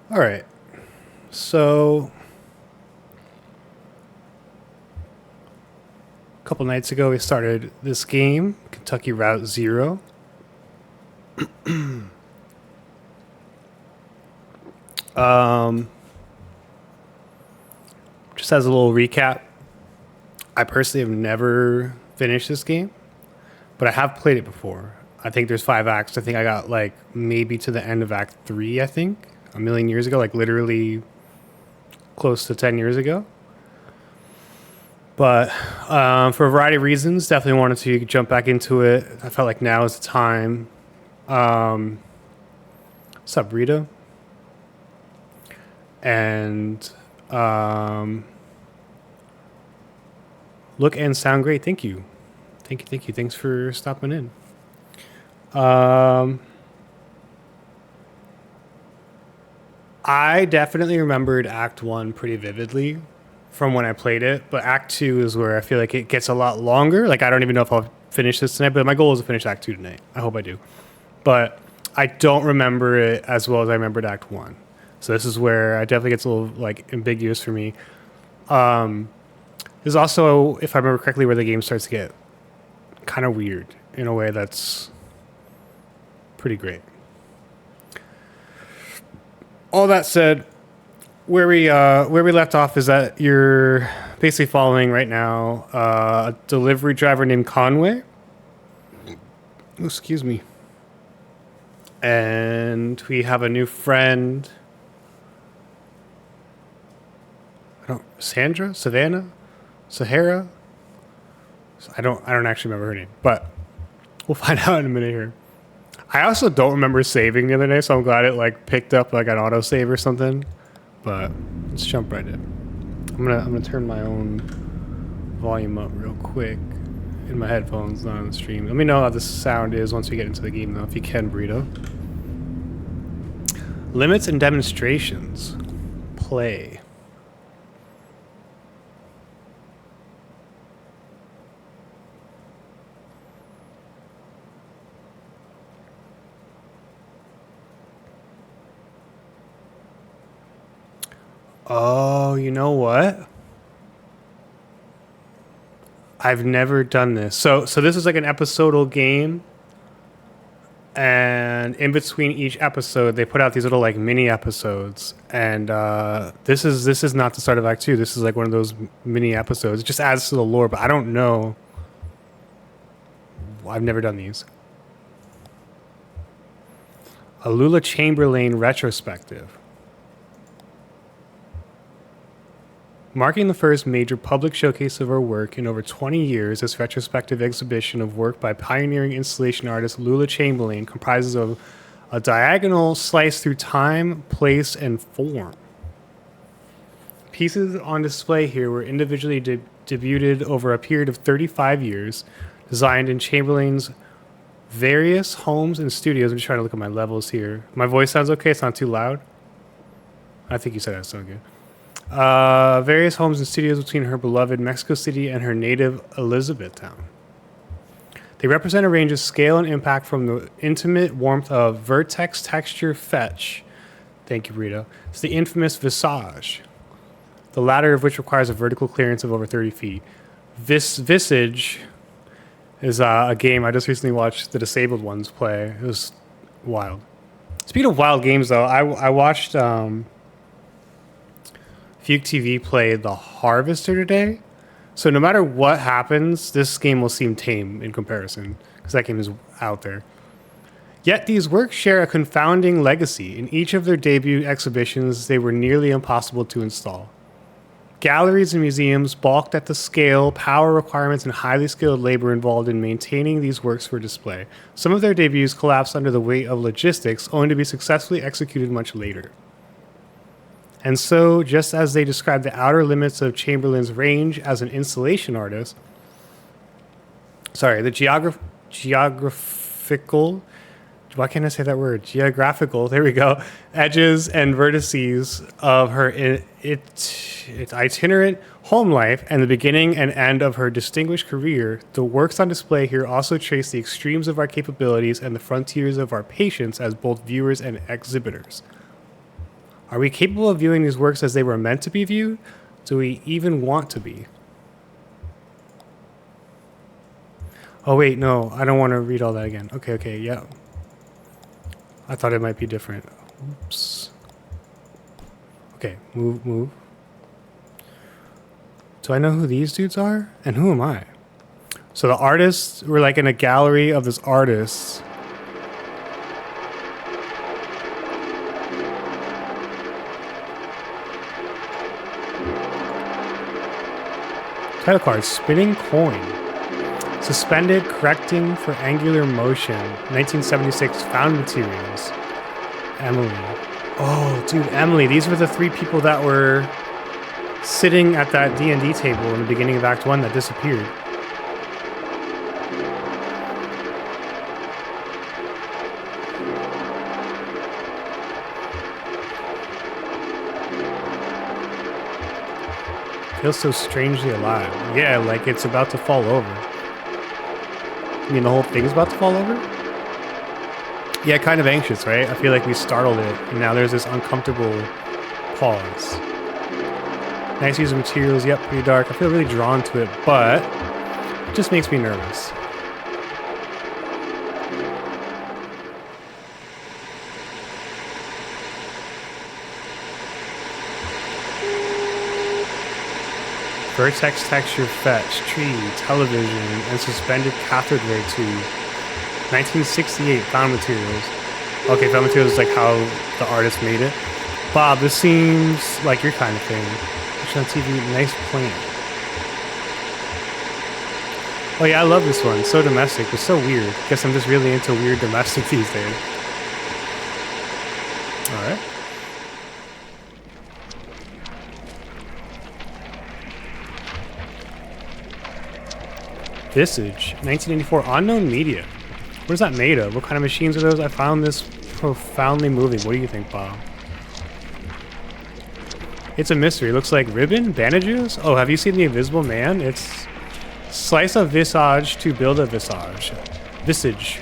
All right. So, a couple nights ago, we started this game, Kentucky Route Zero. Um, just as a little recap, I personally have never finished this game, but I have played it before. I think there's 5 acts. I think I got like maybe to the end of Act 3, I think, a million years ago, like literally close to 10 years ago. But for a variety of reasons, definitely wanted to jump back into it. I felt like now is the time. What's up, Rita? And look and sound great. Thank you. Thank you. Thank you. Thanks for stopping in. I definitely remembered Act 1 pretty vividly from when I played it, but Act 2 is where I feel like it gets a lot longer. Like, I don't even know if I'll finish this tonight, but my goal is to finish Act 2 tonight. I hope I do. But I don't remember it as well as I remembered Act 1. So this is where it definitely gets a little like ambiguous for me. There's also, if I remember correctly, where the game starts to get kind of weird in a way that's pretty great. All that said, where we left off is that you're basically following right now a delivery driver named Conway. Oh, excuse me. And we have a new friend. Sandra, Savannah, Sahara. I don't actually remember her name, but we'll find out in a minute here. I also don't remember saving the other day, so I'm glad it like picked up like an autosave or something. But let's jump right in. I'm gonna turn my own volume up real quick in my headphones, not on the stream. Let me know how the sound is once we get into the game, though, if you can, Burrito. Limits and demonstrations. Play. Oh, you know what? I've never done this. So this is like an episodal game, and in between each episode, they put out these little like mini episodes. And this is not the start of Act 2. This is like one of those mini episodes. It just adds to the lore, but I don't know. I've never done these. A Lula Chamberlain retrospective. Marking the first major public showcase of her work in over 20 years, this retrospective exhibition of work by pioneering installation artist Lula Chamberlain comprises of a diagonal slice through time, place, and form. Pieces on display here were individually debuted over a period of 35 years, designed in Chamberlain's various homes and studios. I'm just trying to look at my levels here. My voice sounds okay? It's not too loud? I think you said that sounded good. Various homes and studios between her beloved Mexico City and her native Elizabethtown. They represent a range of scale and impact from the intimate warmth of vertex texture fetch. Thank you, Rita. It's the infamous visage, the latter of which requires a vertical clearance of over 30 feet. Visage is a game I just recently watched the Disabled Ones play. It was wild. Speaking of wild games, though, I watched Fuke TV play The Harvester today. So no matter what happens, this game will seem tame in comparison because that game is out there. Yet these works share a confounding legacy. In each of their debut exhibitions, they were nearly impossible to install. Galleries and museums balked at the scale, power requirements, and highly skilled labor involved in maintaining these works for display. Some of their debuts collapsed under the weight of logistics, only to be successfully executed much later. And so, just as they describe the outer limits of Chamberlain's range as an installation artist, the geographical, why can't I say that word? Geographical, there we go, edges and vertices of her its itinerant home life and the beginning and end of her distinguished career, the works on display here also trace the extremes of our capabilities and the frontiers of our patience as both viewers and exhibitors. Are we capable of viewing these works as they were meant to be viewed? Do we even want to be? Oh wait, no, I don't want to read all that again. Okay, yeah. I thought it might be different. Oops. Okay, move. Do I know who these dudes are? And who am I? So the artists, we're like in a gallery of this artist. Title card, Spinning Coin. Suspended Correcting for Angular Motion. 1976, Found Materials. Emily. Oh, dude, Emily. These were the 3 people that were sitting at that D&D table in the beginning of Act 1 that disappeared. Feels so strangely alive. Yeah, like it's about to fall over. I mean, the whole thing's about to fall over? Yeah, kind of anxious, right? I feel like we startled it, and now there's this uncomfortable pause. Nice use of materials, yep, pretty dark. I feel really drawn to it, but it just makes me nervous. Vertex texture fetch, tree, television, and suspended cathode ray tube. 1968, found materials. Okay, found materials is like how the artist made it. Bob, this seems like your kind of thing. Action on TV, nice plant. Oh yeah, I love this one. So domestic, but so weird. Guess I'm just really into weird domestic these days. Alright. Visage, 1984, Unknown Media. What is that made of? What kind of machines are those? I found this profoundly moving. What do you think, Bob? It's a mystery. It looks like ribbon? Bandages? Oh, have you seen The Invisible Man? It's slice a visage to build a visage. Visage.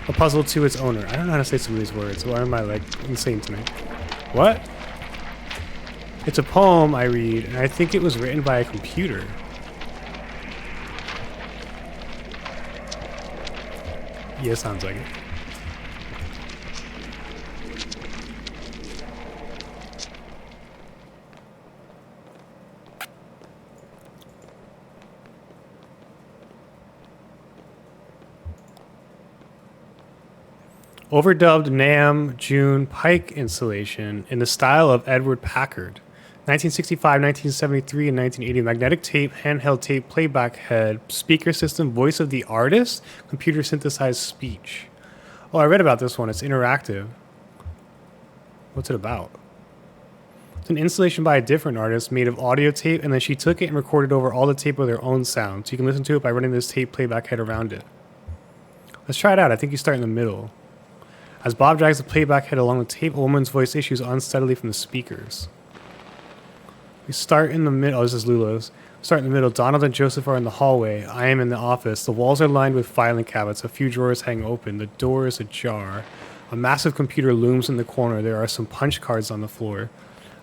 A puzzle to its owner. I don't know how to say some of these words. Why am I, like, insane tonight? What? It's a poem I read, and I think it was written by a computer. Yeah, sounds like it. Overdubbed Nam June Pike installation in the style of Edward Packard. 1965, 1973, and 1980. Magnetic tape, handheld tape, playback head, speaker system, voice of the artist, computer synthesized speech. Oh, I read about this one. It's interactive. What's it about? It's an installation by a different artist made of audio tape, and then she took it and recorded over all the tape with her own sound. So you can listen to it by running this tape playback head around it. Let's try it out. I think you start in the middle. As Bob drags the playback head along the tape, a woman's voice issues unsteadily from the speakers. We start in the middle. Oh, this is Lula's. Start in the middle. Donald and Joseph are in the hallway. I am in the office. The walls are lined with filing cabinets. A few drawers hang open. The door is ajar. A massive computer looms in the corner. There are some punch cards on the floor.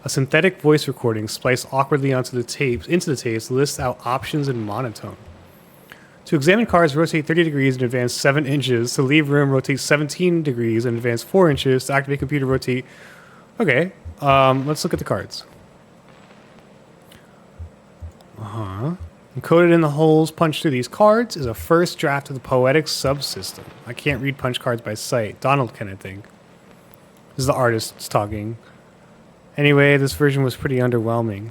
A synthetic voice recording spliced awkwardly into the tapes lists out options in monotone. To examine cards, rotate 30 degrees and advance 7 inches. To leave room, rotate 17 degrees and advance 4 inches. To activate computer, rotate... Okay, let's look at the cards. Encoded in the holes punched through these cards is a first draft of the Poetic subsystem. I can't read punch cards by sight. Donald can, I think. This is the artist talking. Anyway, this version was pretty underwhelming.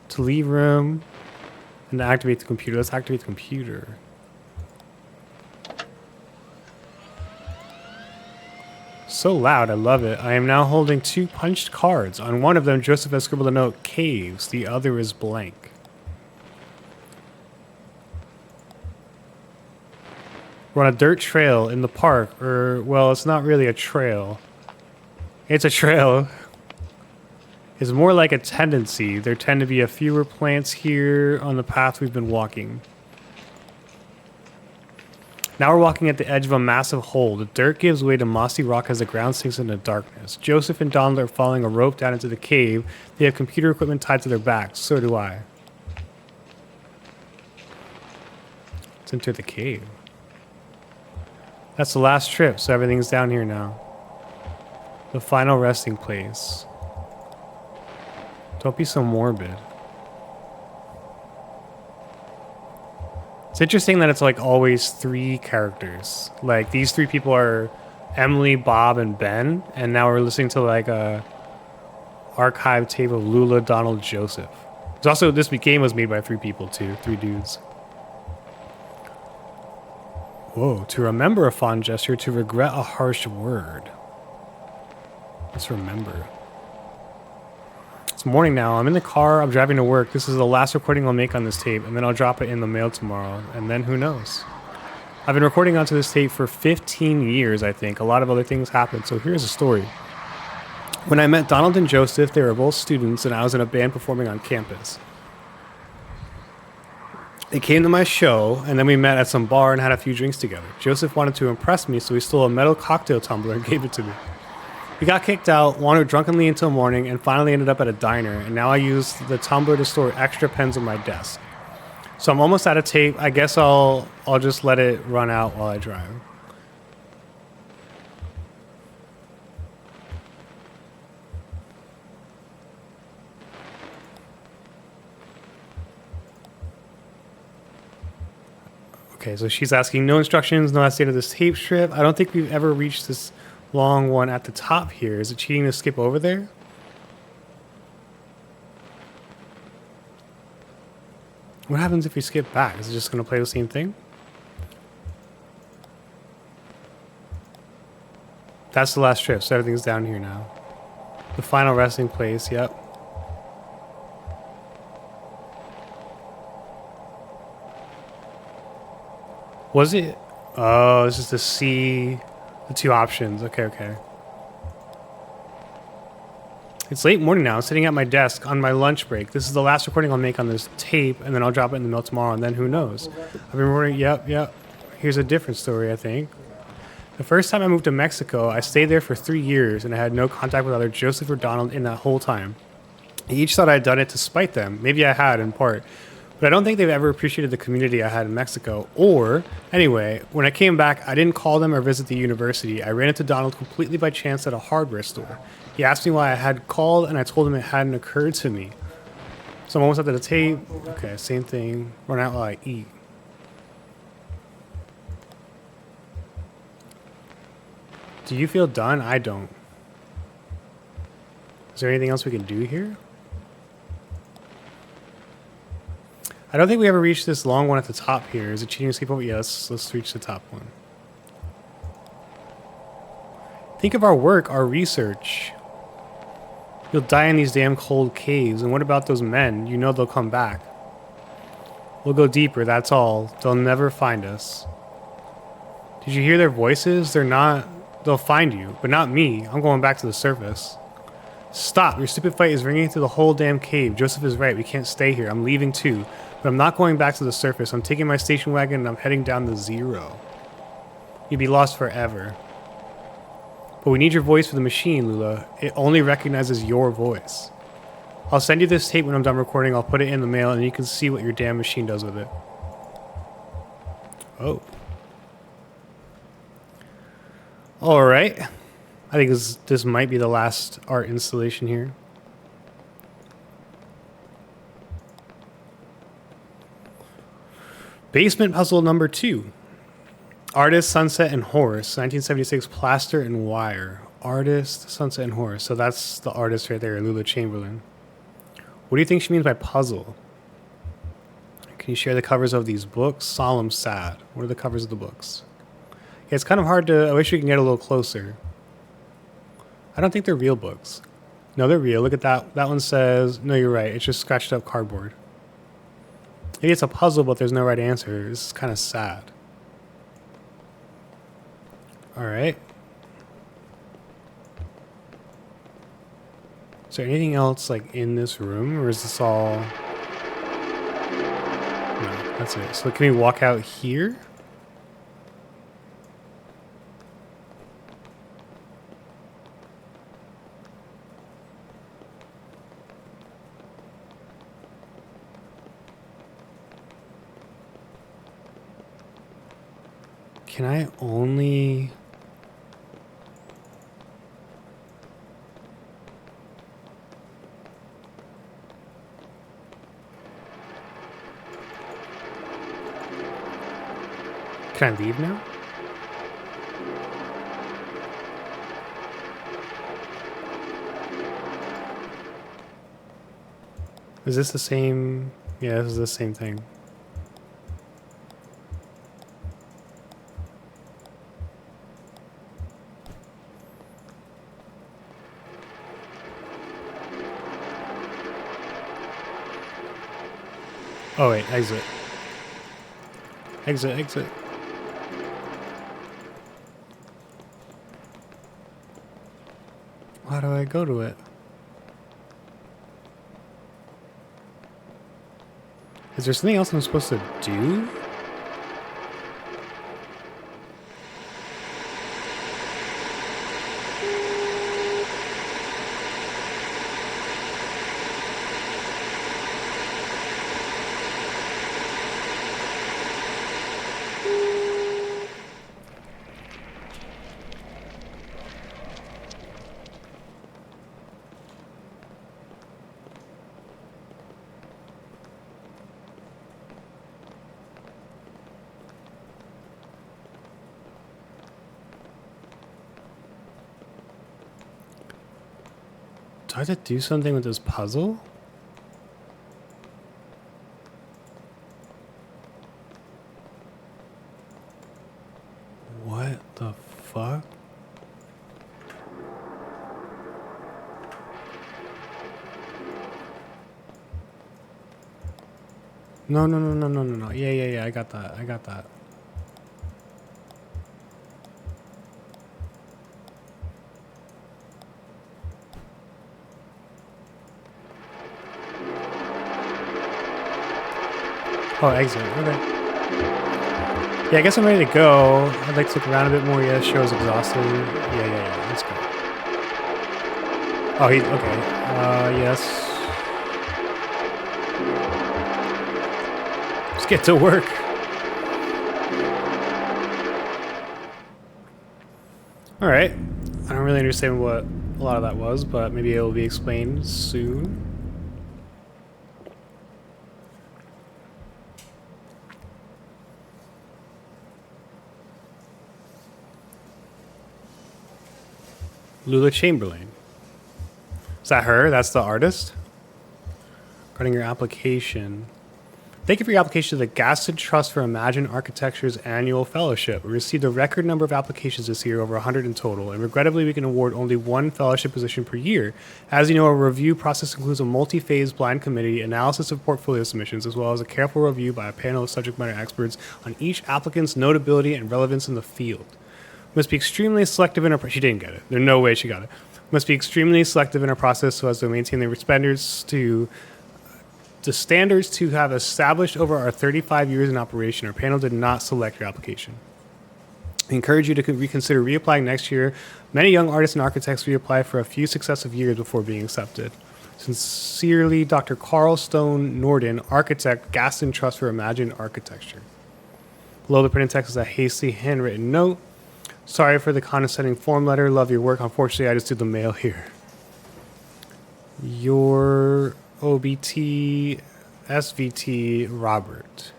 To leave room and to activate the computer. Let's activate the computer. So loud, I love it. I am now holding 2 punched cards. On one of them, Joseph has scribbled a note, caves. The other is blank. We're on a dirt trail in the park, or, well, it's not really a trail. It's a trail. It's more like a tendency. There tend to be a fewer plants here on the path we've been walking. Now we're walking at the edge of a massive hole. The dirt gives way to mossy rock as the ground sinks into darkness. Joseph and Donald are following a rope down into the cave. They have computer equipment tied to their backs. So do I. Let's enter the cave. That's the last trip, so everything's down here now. The final resting place. Don't be so morbid. It's interesting that it's like always 3 characters. Like these 3 people are Emily, Bob, and Ben, and now we're listening to like a archive tape of Lula, Donald, Joseph. It's also, this game was made by 3 people too, 3 dudes. Whoa, to remember a fond gesture, to regret a harsh word. Let's remember. It's morning now. I'm in the car. I'm driving to work. This is the last recording I'll make on this tape, and then I'll drop it in the mail tomorrow, and then who knows? I've been recording onto this tape for 15 years, I think. A lot of other things happened, so here's a story. When I met Donald and Joseph, they were both students, and I was in a band performing on campus. They came to my show, and then we met at some bar and had a few drinks together. Joseph wanted to impress me, so he stole a metal cocktail tumbler and gave it to me. We got kicked out, wandered drunkenly until morning, and finally ended up at a diner, and now I use the tumbler to store extra pens on my desk. So I'm almost out of tape. I guess I'll just let it run out while I drive. Okay, so she's asking no instructions, no state of this tape strip. I don't think we've ever reached this long one at the top here. Is it cheating to skip over there? What happens if we skip back? Is it just going to play the same thing? That's the last trip, so everything's down here now. The final resting place, yep. Was it? Oh, this is to see the 2 options. Okay. It's late morning now. I'm sitting at my desk on my lunch break. This is the last recording I'll make on this tape, and then I'll drop it in the mail tomorrow, and then who knows? I've been recording. Yep. Here's a different story, I think. The first time I moved to Mexico, I stayed there for 3 years, and I had no contact with either Joseph or Donald in that whole time. I each thought I'd done it to spite them. Maybe I had, in part. But I don't think they've ever appreciated the community I had in Mexico. Or, anyway, when I came back, I didn't call them or visit the university. I ran into Donald completely by chance at a hardware store. He asked me why I had called, and I told him it hadn't occurred to me. So I'm almost at the tape. Okay, same thing. Run out while I eat. Do you feel done? I don't. Is there anything else we can do here? I don't think we ever reached this long one at the top here. Is it cheating to skip over? Yes, let's reach the top one. Think of our work, our research. You'll die in these damn cold caves. And what about those men? You know they'll come back. We'll go deeper, that's all. They'll never find us. Did you hear their voices? They'll find you, but not me. I'm going back to the surface. Stop, your stupid fight is ringing through the whole damn cave. Joseph is right, we can't stay here. I'm leaving too. But I'm not going back to the surface. I'm taking my station wagon and I'm heading down to 0. You'd be lost forever. But we need your voice for the machine, Lula. It only recognizes your voice. I'll send you this tape when I'm done recording. I'll put it in the mail and you can see what your damn machine does with it. Oh. Alright. I think this might be the last art installation here. Basement puzzle number 2. Artist, Sunset, and Horse. 1976 plaster and wire. Artist, Sunset, and Horse. So that's the artist right there, Lula Chamberlain. What do you think she means by puzzle? Can you share the covers of these books? Solemn, sad. What are the covers of the books? Yeah, it's kind of hard to... I wish we can get a little closer. I don't think they're real books. No, they're real. Look at that. That one says... No, you're right. It's just scratched up cardboard. Maybe it's a puzzle, but there's no right answer. This is kind of sad. Alright. Is there anything else, like, in this room? Or is this all... No, that's it. So can we walk out here? Can I only... Can I leave now? Is this the same? Yeah, this is the same thing. Oh wait, exit. Exit, exit. How do I go to it? Is there something else I'm supposed to do? Do I have to do something with this puzzle? What the fuck? No, no, no, no, no, no, no. Yeah, yeah, yeah. I got that. I got that. Oh, exit. Okay. Yeah, I guess I'm ready to go. I'd like to look around a bit more. Yeah, the show's exhausting. Yeah, yeah, yeah. Let's go. Oh, he... Okay. Yes. Let's get to work. All right. I don't really understand what a lot of that was, but maybe it will be explained soon. Lula Chamberlain. Is that her? That's the artist? Regarding your application. Thank you for your application to the Gaston Trust for Imagine Architecture's annual fellowship. We received a record number of applications this year, over 100 in total, and regrettably we can award only one fellowship position per year. As you know, our review process includes a multi-phase blind committee, analysis of portfolio submissions, as well as a careful review by a panel of subject matter experts on each applicant's notability and relevance in the field. Must be extremely selective in our... She didn't get it. There's no way she got it. Must be extremely selective in our process so as to maintain the standards to... The standards to have established over our 35 years in operation. Our panel did not select your application. I encourage you to reconsider reapplying next year. Many young artists and architects reapply for a few successive years before being accepted. Sincerely, Dr. Carl Stone Norden, architect, Gaston Trust for Imagine Architecture. Below the printed text is a hasty handwritten note. Sorry for the condescending form letter. Love your work. Unfortunately, I just did the mail here. Your OBT SVT Robert.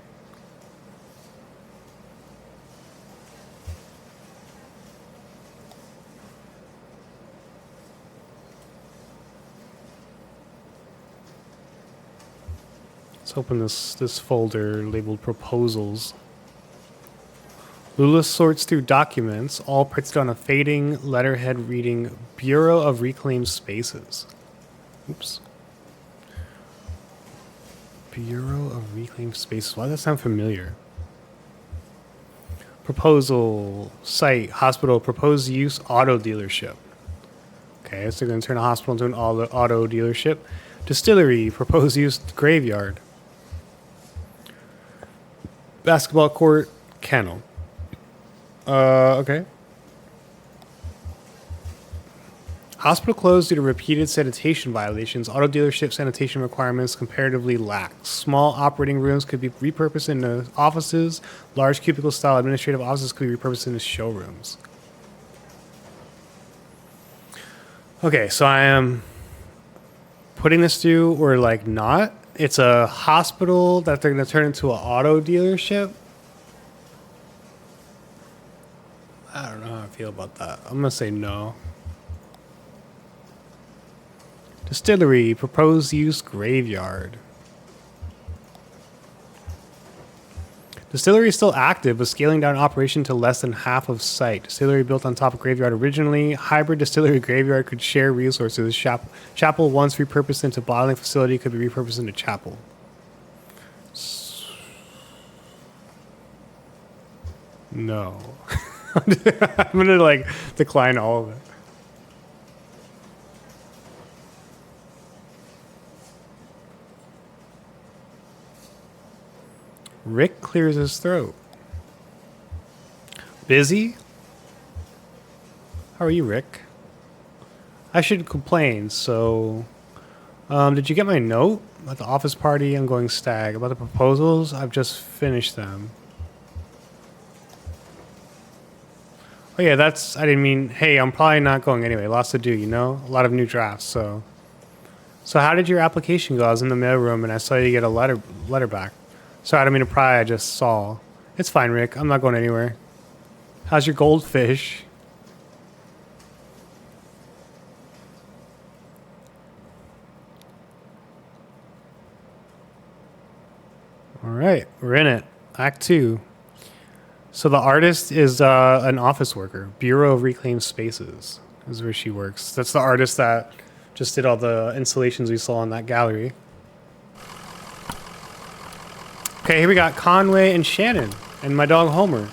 Let's open this folder labeled proposals. Lula sorts through documents, all printed on a fading letterhead reading Bureau of Reclaimed Spaces. Oops. Bureau of Reclaimed Spaces. Why does that sound familiar? Proposal, site, hospital, proposed use, auto dealership. Okay, so they're going to turn a hospital into an auto dealership. Distillery, proposed use, graveyard. Basketball court, kennel. Okay. Hospital closed due to repeated sanitation violations. Auto dealership sanitation requirements comparatively lax. Small operating rooms could be repurposed into offices. Large cubicle-style administrative offices could be repurposed into showrooms. Okay, so I am putting this through or like not. It's a hospital that they're going to turn into an auto dealership. I don't know how I feel about that. I'm going to say no. Distillery, proposed use graveyard. Distillery is still active, but scaling down operation to less than half of site. Distillery built on top of graveyard originally. Hybrid distillery graveyard could share resources. Chapel, once repurposed into bottling facility, could be repurposed into chapel. No. I'm gonna like decline all of it. Rick clears his throat. Busy? How are you, Rick? I should complain, so... did you get my note? About the office party, I'm going stag. About the proposals, I've just finished them. Oh yeah, that's... I didn't mean... Hey, I'm probably not going anyway. Lots to do, you know? A lot of new drafts, so... So how did your application go? I was in the mailroom and I saw you get a letter back. Sorry, I don't mean to pry, I just saw. It's fine, Rick. I'm not going anywhere. How's your goldfish? All right, we're in it. Act 2. So the artist is an office worker. Bureau of Reclaimed Spaces is where she works. That's the artist that just did all the installations we saw in that gallery. Okay, here we got Conway and Shannon and my dog Homer.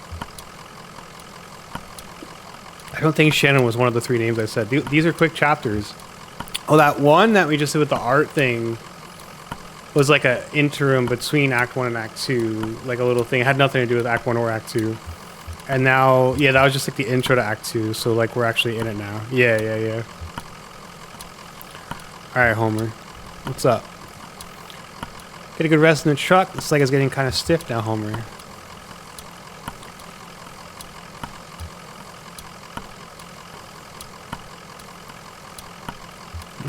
I don't think Shannon was one of the 3 names I said. These are quick chapters. Oh, that one that we just did with the art thing was like an interim between Act 1 and Act 2. Like a little thing. It had nothing to do with Act 1 or Act 2. And now, yeah, that was just like the intro to Act 2. So like we're actually in it now. Yeah. Alright, Homer. What's up? Get a good rest in the truck. Looks like it's getting kind of stiff now, Homer.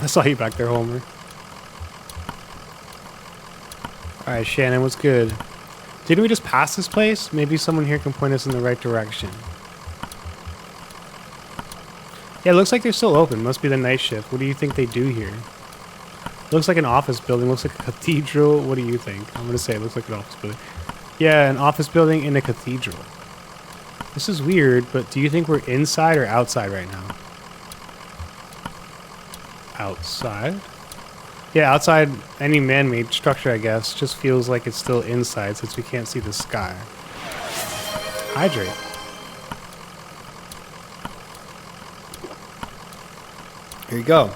I saw you back there, Homer. Alright, Shannon, what's good? Didn't we just pass this place? Maybe someone here can point us in the right direction. Yeah, it looks like they're still open. Must be the night shift. What do you think they do here? Looks like an office building. Looks like a cathedral. What do you think? I'm going to say it looks like an office building. Yeah, an office building in a cathedral. This is weird, but do you think we're inside or outside right now? Outside? Yeah, outside any man-made structure, I guess, just feels like it's still inside since we can't see the sky. Hydrate. Here you go.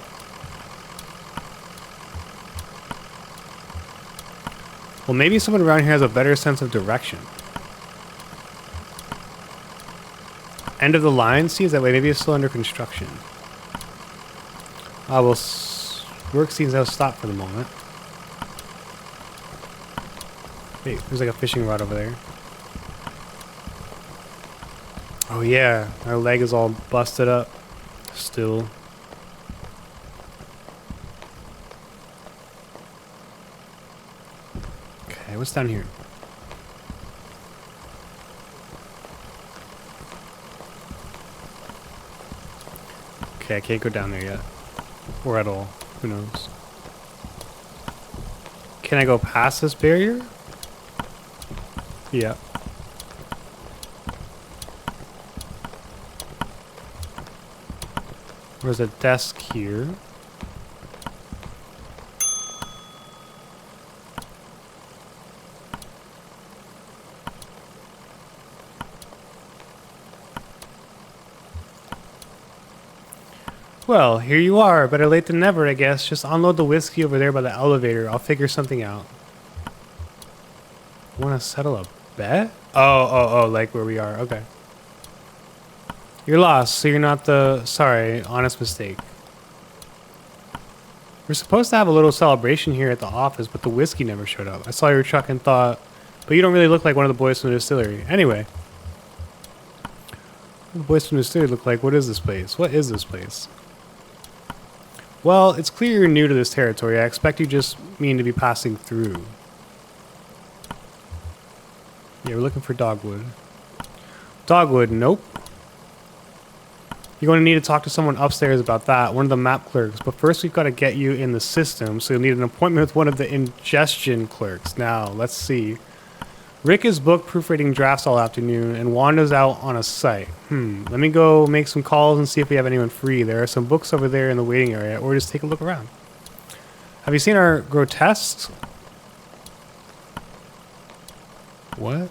Well, maybe someone around here has a better sense of direction. End of the line? Seems that way. Maybe it's still under construction. Ah, well, work seems to have stopped for the moment. Wait, there's like a fishing rod over there. Oh yeah, our leg is all busted up. Still. Okay, what's down here? Okay, I can't go down there yet. Or at all. Who knows? Can I go past this barrier? Yeah. There's a desk here. Well, here you are. Better late than never, I guess. Just unload the whiskey over there by the elevator. I'll figure something out. Want to settle a bet? Oh, like where we are. Okay. You're lost, so you're not the... Sorry, honest mistake. We're supposed to have a little celebration here at the office, but the whiskey never showed up. I saw your truck and thought, but you don't really look like one of the boys from the distillery. Anyway. What do the boys from the distillery look like? What is this place? What is this place? Well, it's clear you're new to this territory. I expect you just mean to be passing through. Yeah, we're looking for dogwood. Dogwood, nope. You're going to need to talk to someone upstairs about that, one of the map clerks. But first we've got to get you in the system, so you'll need an appointment with one of the ingestion clerks. Now, let's see. Rick is booked proofreading drafts all afternoon, and Wanda's out on a site. Let me go make some calls and see if we have anyone free. There are some books over there in the waiting area, or just take a look around. Have you seen our grotesques? What?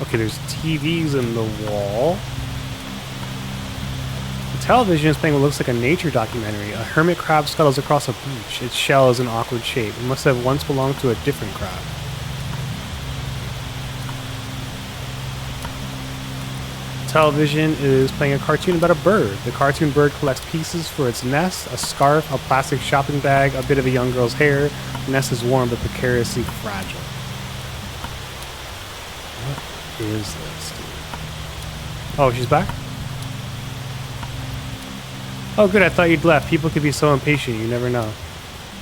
Okay, there's TVs in the wall. The television is playing what looks like a nature documentary. A hermit crab scuttles across a beach. Its shell is an awkward shape. It must have once belonged to a different crab. Television is playing a cartoon about a bird. The cartoon bird collects pieces for its nest, a scarf, a plastic shopping bag, a bit of a young girl's hair. The nest is warm but precariously fragile. What is this, dude? Oh, she's back? Oh, good. I thought you'd left. People could be so impatient. You never know.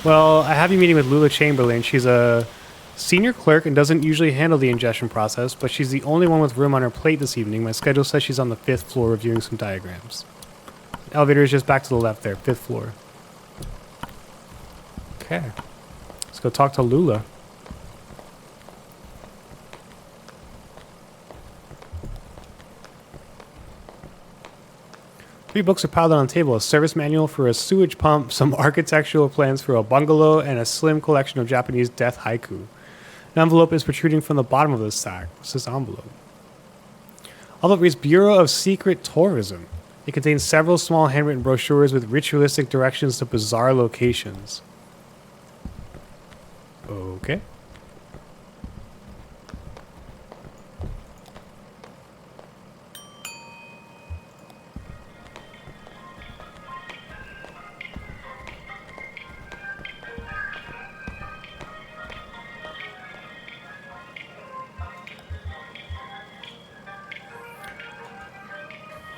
Well, I have you meeting with Lula Chamberlain. She's a senior clerk and doesn't usually handle the ingestion process, but she's the only one with room on her plate this evening. My schedule says she's on the 5th floor reviewing some diagrams. The elevator is just back to the left there, 5th floor. Okay. Let's go talk to Lula. Three books are piled on the table: a service manual for a sewage pump, some architectural plans for a bungalow, and a slim collection of Japanese death haiku. An envelope is protruding from the bottom of the stack. What's this envelope? Envelope reads Bureau of Secret Tourism. It contains several small handwritten brochures with ritualistic directions to bizarre locations. Okay.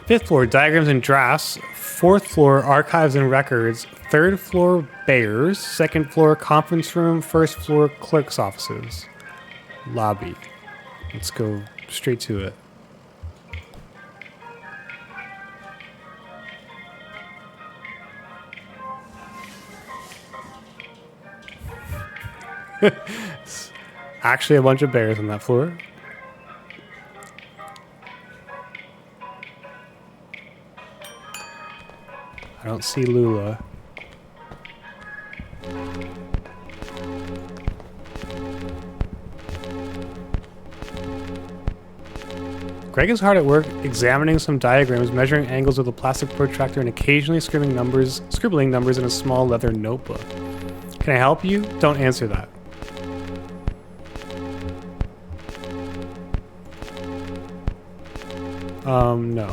Fifth floor, diagrams and drafts. Fourth floor, archives and records. Third floor, bears. Second floor, conference room. First floor, clerk's offices. Lobby. Let's go straight to it. Actually a bunch of bears on that floor. I don't see Lula. Greg is hard at work examining some diagrams, measuring angles with a plastic protractor, and occasionally scribbling numbers in a small leather notebook. Can I help you? Don't answer that. No.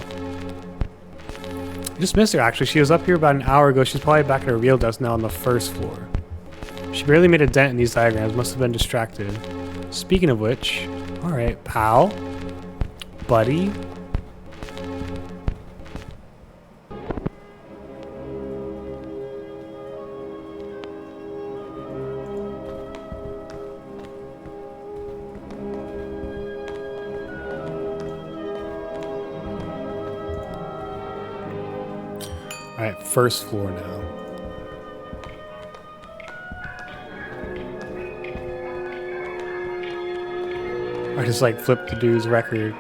I just missed her, actually. She was up here about an hour ago. She's probably back at her real desk now on the first floor. She barely made a dent in these diagrams. Must have been distracted. Speaking of which, alright, pal. Buddy. Alright, first floor now. I just like flipped the dude's record.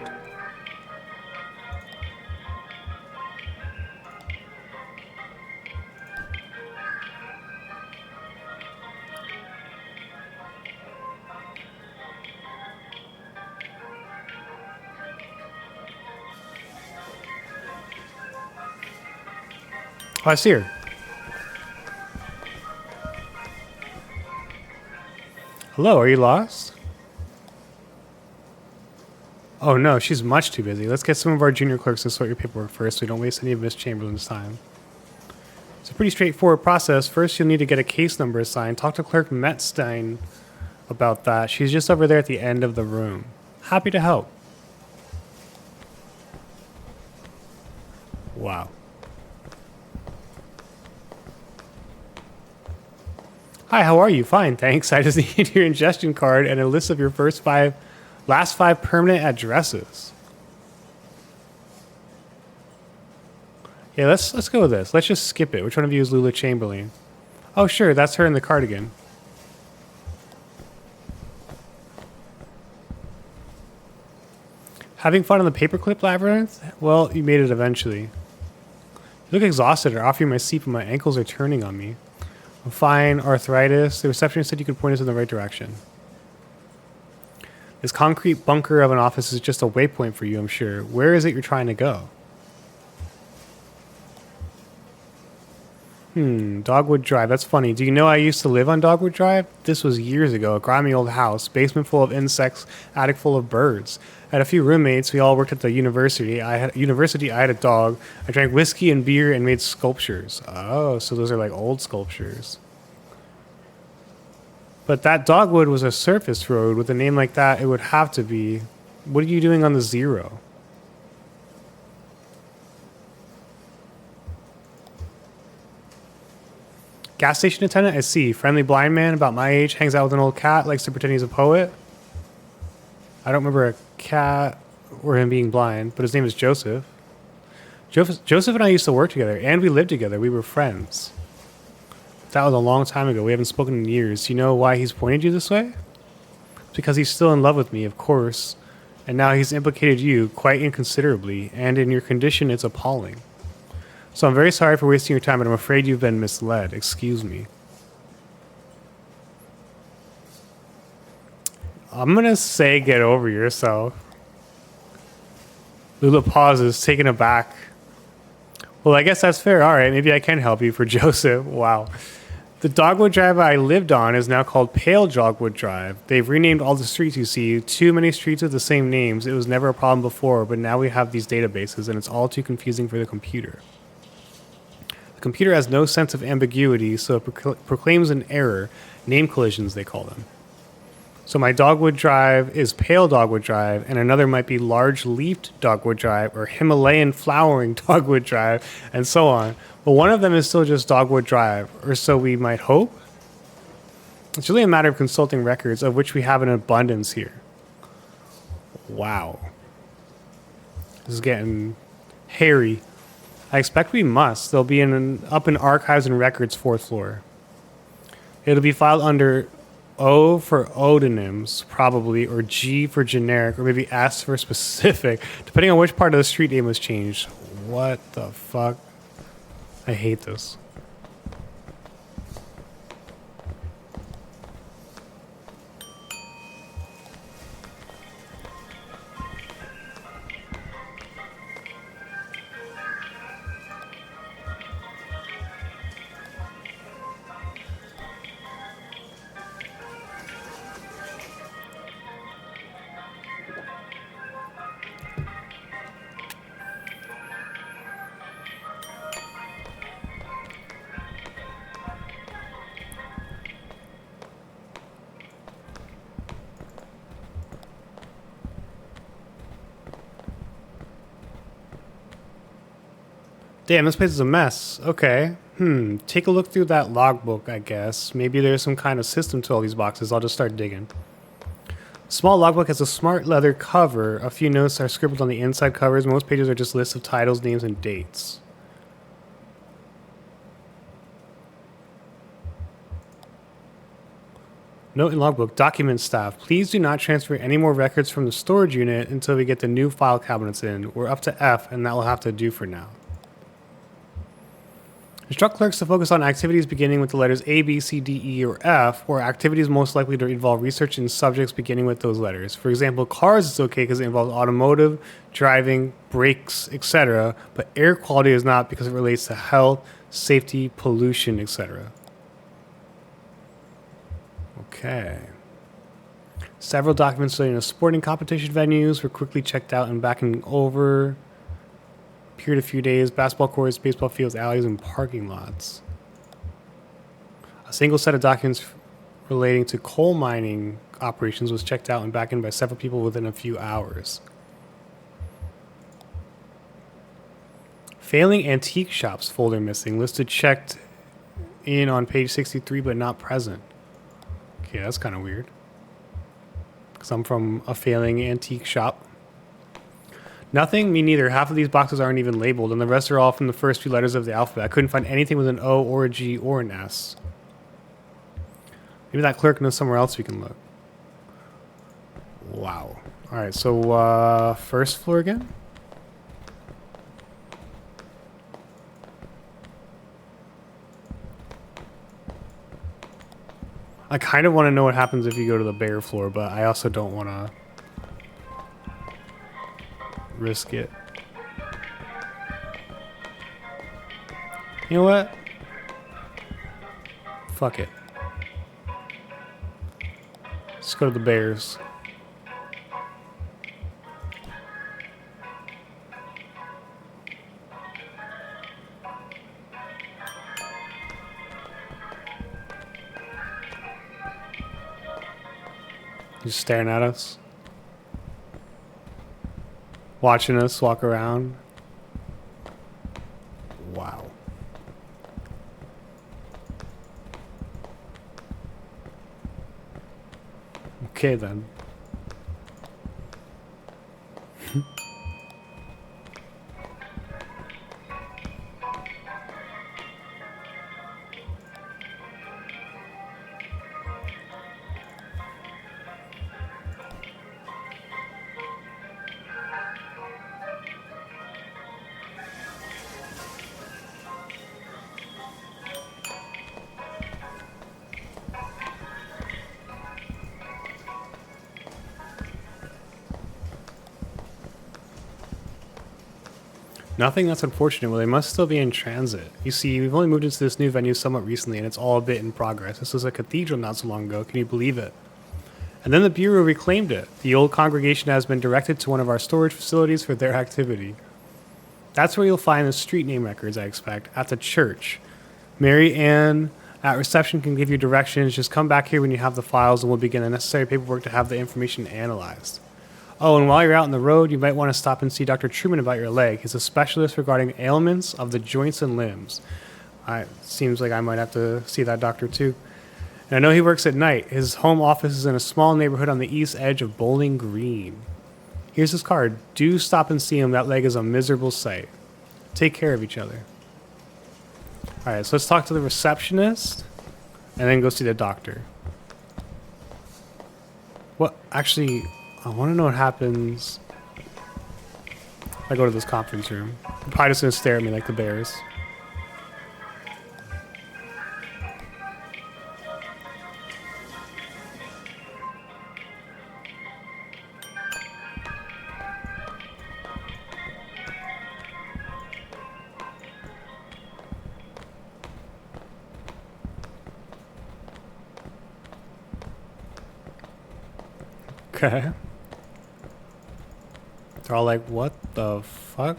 Oh, I see her. Hello, are you lost? Oh no, she's much too busy. Let's get some of our junior clerks to sort your paperwork first so we don't waste any of Miss Chamberlain's time. It's a pretty straightforward process. First, you'll need to get a case number assigned. Talk to Clerk Metstein about that. She's just over there at the end of the room. Happy to help. Wow. Hi, how are you? Fine, thanks. I just need your ingestion card and a list of your last five permanent addresses. Yeah, let's go with this. Let's just skip it. Which one of you is Lula Chamberlain? Oh, sure, that's her in the cardigan. Having fun on the paperclip labyrinth? Well, you made it eventually. You look exhausted. I'll offer you my seat, but my ankles are turning on me. I'm fine. Arthritis. The receptionist said you could point us in the right direction. This concrete bunker of an office is just a waypoint for you, I'm sure. Where is it you're trying to go? Dogwood Drive. That's funny. Do you know I used to live on Dogwood Drive? This was years ago. A grimy old house. Basement full of insects. Attic full of birds. I had a few roommates. We all worked at the university. I had a dog. I drank whiskey and beer and made sculptures. Oh, so those are like old sculptures. But that Dogwood was a surface road. With a name like that, it would have to be... What are you doing on the 0? Gas station attendant? I see. Friendly blind man about my age, hangs out with an old cat, likes to pretend he's a poet. I don't remember a cat or him being blind, but his name is Joseph. Joseph and I used to work together, and we lived together. We were friends. That was a long time ago. We haven't spoken in years. Do you know why he's pointed you this way? It's because he's still in love with me, of course. And now he's implicated you quite inconsiderably, and in your condition, it's appalling. So I'm very sorry for wasting your time, but I'm afraid you've been misled. Excuse me. I'm going to say get over yourself. Lula pauses, taken aback. Well, I guess that's fair. All right, maybe I can help you for Joseph. Wow. The Dogwood Drive I lived on is now called Pale Dogwood Drive. They've renamed all the streets you see. Too many streets with the same names. It was never a problem before, but now we have these databases, and it's all too confusing for the computer. The computer has no sense of ambiguity, so it proclaims an error. Name collisions, they call them. So my Dogwood Drive is Pale Dogwood Drive, and another might be Large Leafed Dogwood Drive or Himalayan Flowering Dogwood Drive, and so on. But one of them is still just Dogwood Drive, or so we might hope. It's really a matter of consulting records, of which we have an abundance here. Wow. This is getting hairy. I expect we must. They'll be up in Archives and Records, 4th floor. It'll be filed under O for odonyms, probably, or G for generic, or maybe S for specific, depending on which part of the street name was changed. What the fuck? I hate this. Damn, this place is a mess. Okay. Take a look through that logbook, I guess. Maybe there's some kind of system to all these boxes. I'll just start digging. Small logbook has a smart leather cover. A few notes are scribbled on the inside covers. Most pages are just lists of titles, names, and dates. Note in logbook, document staff. Please do not transfer any more records from the storage unit until we get the new file cabinets in. We're up to F, and that will have to do for now. Instruct clerks to focus on activities beginning with the letters A, B, C, D, E, or F, or activities most likely to involve research in subjects beginning with those letters. For example, cars is okay because it involves automotive, driving, brakes, etc., but air quality is not because it relates to health, safety, pollution, etc. Okay. Several documents relating to sporting competition venues were quickly checked out and backing over. Appeared a few days. Basketball courts, baseball fields, alleys, and parking lots. A single set of documents relating to coal mining operations was checked out and backed in by several people within a few hours. Failing antique shops folder missing. Listed checked in on page 63 but not present. Okay, that's kind of weird. Because I'm from a failing antique shop. Nothing? Me neither. Half of these boxes aren't even labeled, and the rest are all from the first few letters of the alphabet. I couldn't find anything with an O or a G or an S. Maybe that clerk knows somewhere else we can look. Wow. Alright, so first floor again? I kind of want to know what happens if you go to the bare floor, but I also don't want to risk it. You know what? Fuck it. Let's go to the bears. Just staring at us. Watching us walk around. Wow. Okay then. Nothing? That's unfortunate. Well, they must still be in transit. You see, we've only moved into this new venue somewhat recently, and it's all a bit in progress. This was a cathedral not so long ago. Can you believe it? And then the Bureau reclaimed it. The old congregation has been directed to one of our storage facilities for their activity. That's where you'll find the street name records, I expect, at the church. Mary Ann at reception can give you directions. Just come back here when you have the files, and we'll begin the necessary paperwork to have the information analyzed. Oh, and while you're out on the road, you might want to stop and see Dr. Truman about your leg. He's a specialist regarding ailments of the joints and limbs. Seems like I might have to see that doctor too. And I know he works at night. His home office is in a small neighborhood on the east edge of Bowling Green. Here's his card. Do stop and see him. That leg is a miserable sight. Take care of each other. All right, so let's talk to the receptionist and then go see the doctor. What? Actually, I want to know what happens if I go to this conference room. They're probably just going to stare at me like the bears. Okay. They're all like, what the fuck?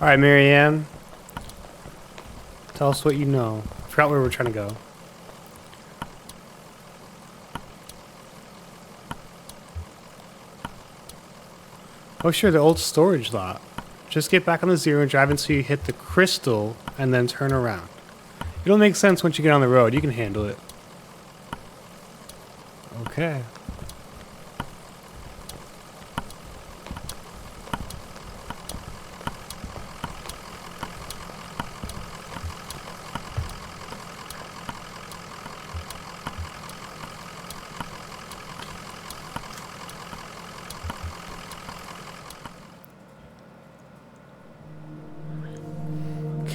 All right, Marianne. Tell us what you know. I forgot where we're trying to go. Oh, sure, the old storage lot. Just get back on the zero and drive until you hit the crystal and then turn around. It'll make sense once you get on the road. You can handle it. Okay.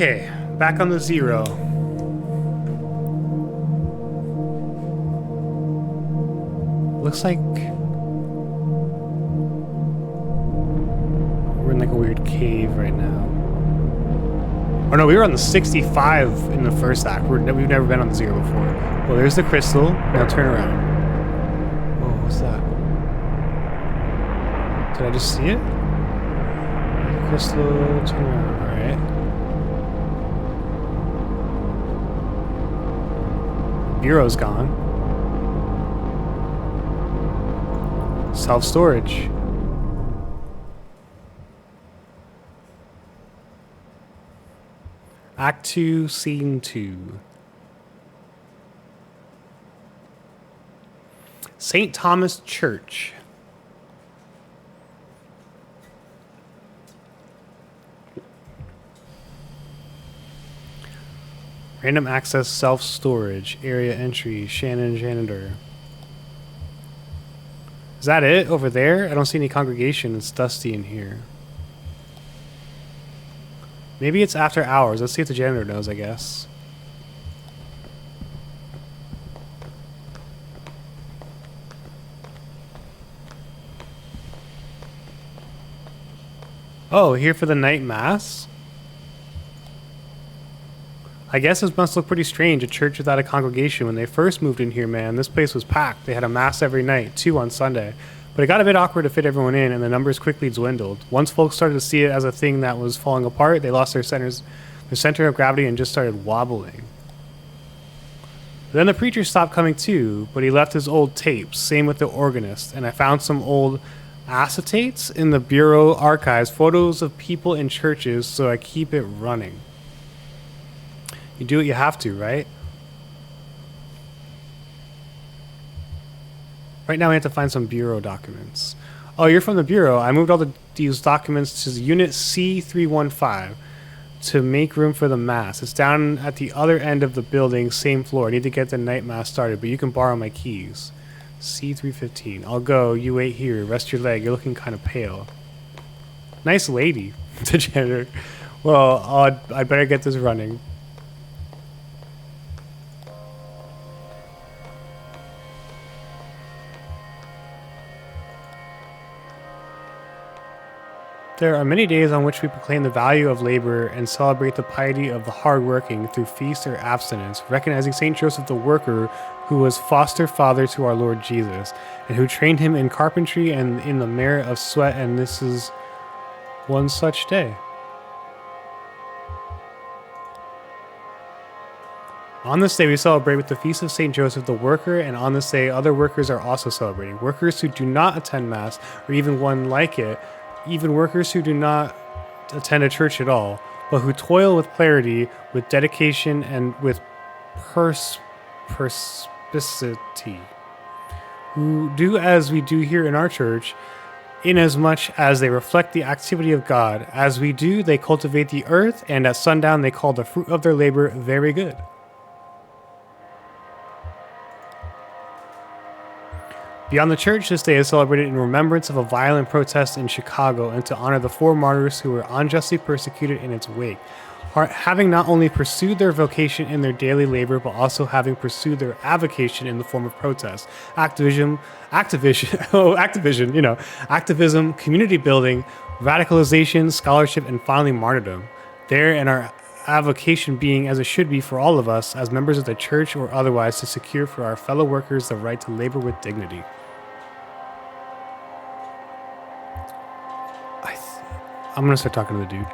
Okay, back on the zero. Looks like we're in like a weird cave right now. Oh no, we were on the 65 in the first act. We've never been on the zero before. Well, there's the crystal. Now turn around. Oh, what's that? Did I just see it? Crystal, turn around. Alright. Bureau's gone. Self-storage. Act 2, Scene 2. St. Thomas Church. Random access self-storage. Area entry. Shannon janitor. Is that it over there? I don't see any congregation. It's dusty in here. Maybe it's after hours. Let's see if the janitor knows, I guess. Oh, here for the night mass? I guess this must look pretty strange, a church without a congregation. When they first moved in here, man, this place was packed. They had a mass every night, 2 on Sunday. But it got a bit awkward to fit everyone in, and the numbers quickly dwindled. Once folks started to see it as a thing that was falling apart, they lost their center of gravity and just started wobbling. Then the preacher stopped coming too, but he left his old tapes. Same with the organist. And I found some old acetates in the Bureau archives, photos of people in churches, so I keep it running. You do what you have to, right? Right now we have to find some Bureau documents. Oh, you're from the Bureau. I moved all these documents to Unit C315 to make room for the mass. It's down at the other end of the building, same floor. I need to get the night mass started, but you can borrow my keys. C315. I'll go. You wait here. Rest your leg. You're looking kind of pale. Nice lady, the janitor. Well, I better get this running. There are many days on which we proclaim the value of labor and celebrate the piety of the hardworking through feast or abstinence, recognizing St. Joseph the Worker, who was foster father to our Lord Jesus, and who trained him in carpentry and in the merit of sweat, and this is one such day. On this day, we celebrate with the Feast of St. Joseph the Worker, and on this day, other workers are also celebrating. Workers who do not attend Mass, or even one like it, even workers who do not attend a church at all, but who toil with clarity, with dedication, and with perspicacity, who do as we do here in our church, inasmuch as they reflect the activity of God. As we do, they cultivate the earth, and at sundown they call the fruit of their labor very good. Beyond the church, this day is celebrated in remembrance of a violent protest in Chicago and to honor the 4 martyrs who were unjustly persecuted in its wake, having not only pursued their vocation in their daily labor, but also having pursued their avocation in the form of protest, activism, community building, radicalization, scholarship, and finally martyrdom. There, and our avocation being, as it should be for all of us, as members of the church or otherwise, to secure for our fellow workers the right to labor with dignity. I'm going to start talking to the dude.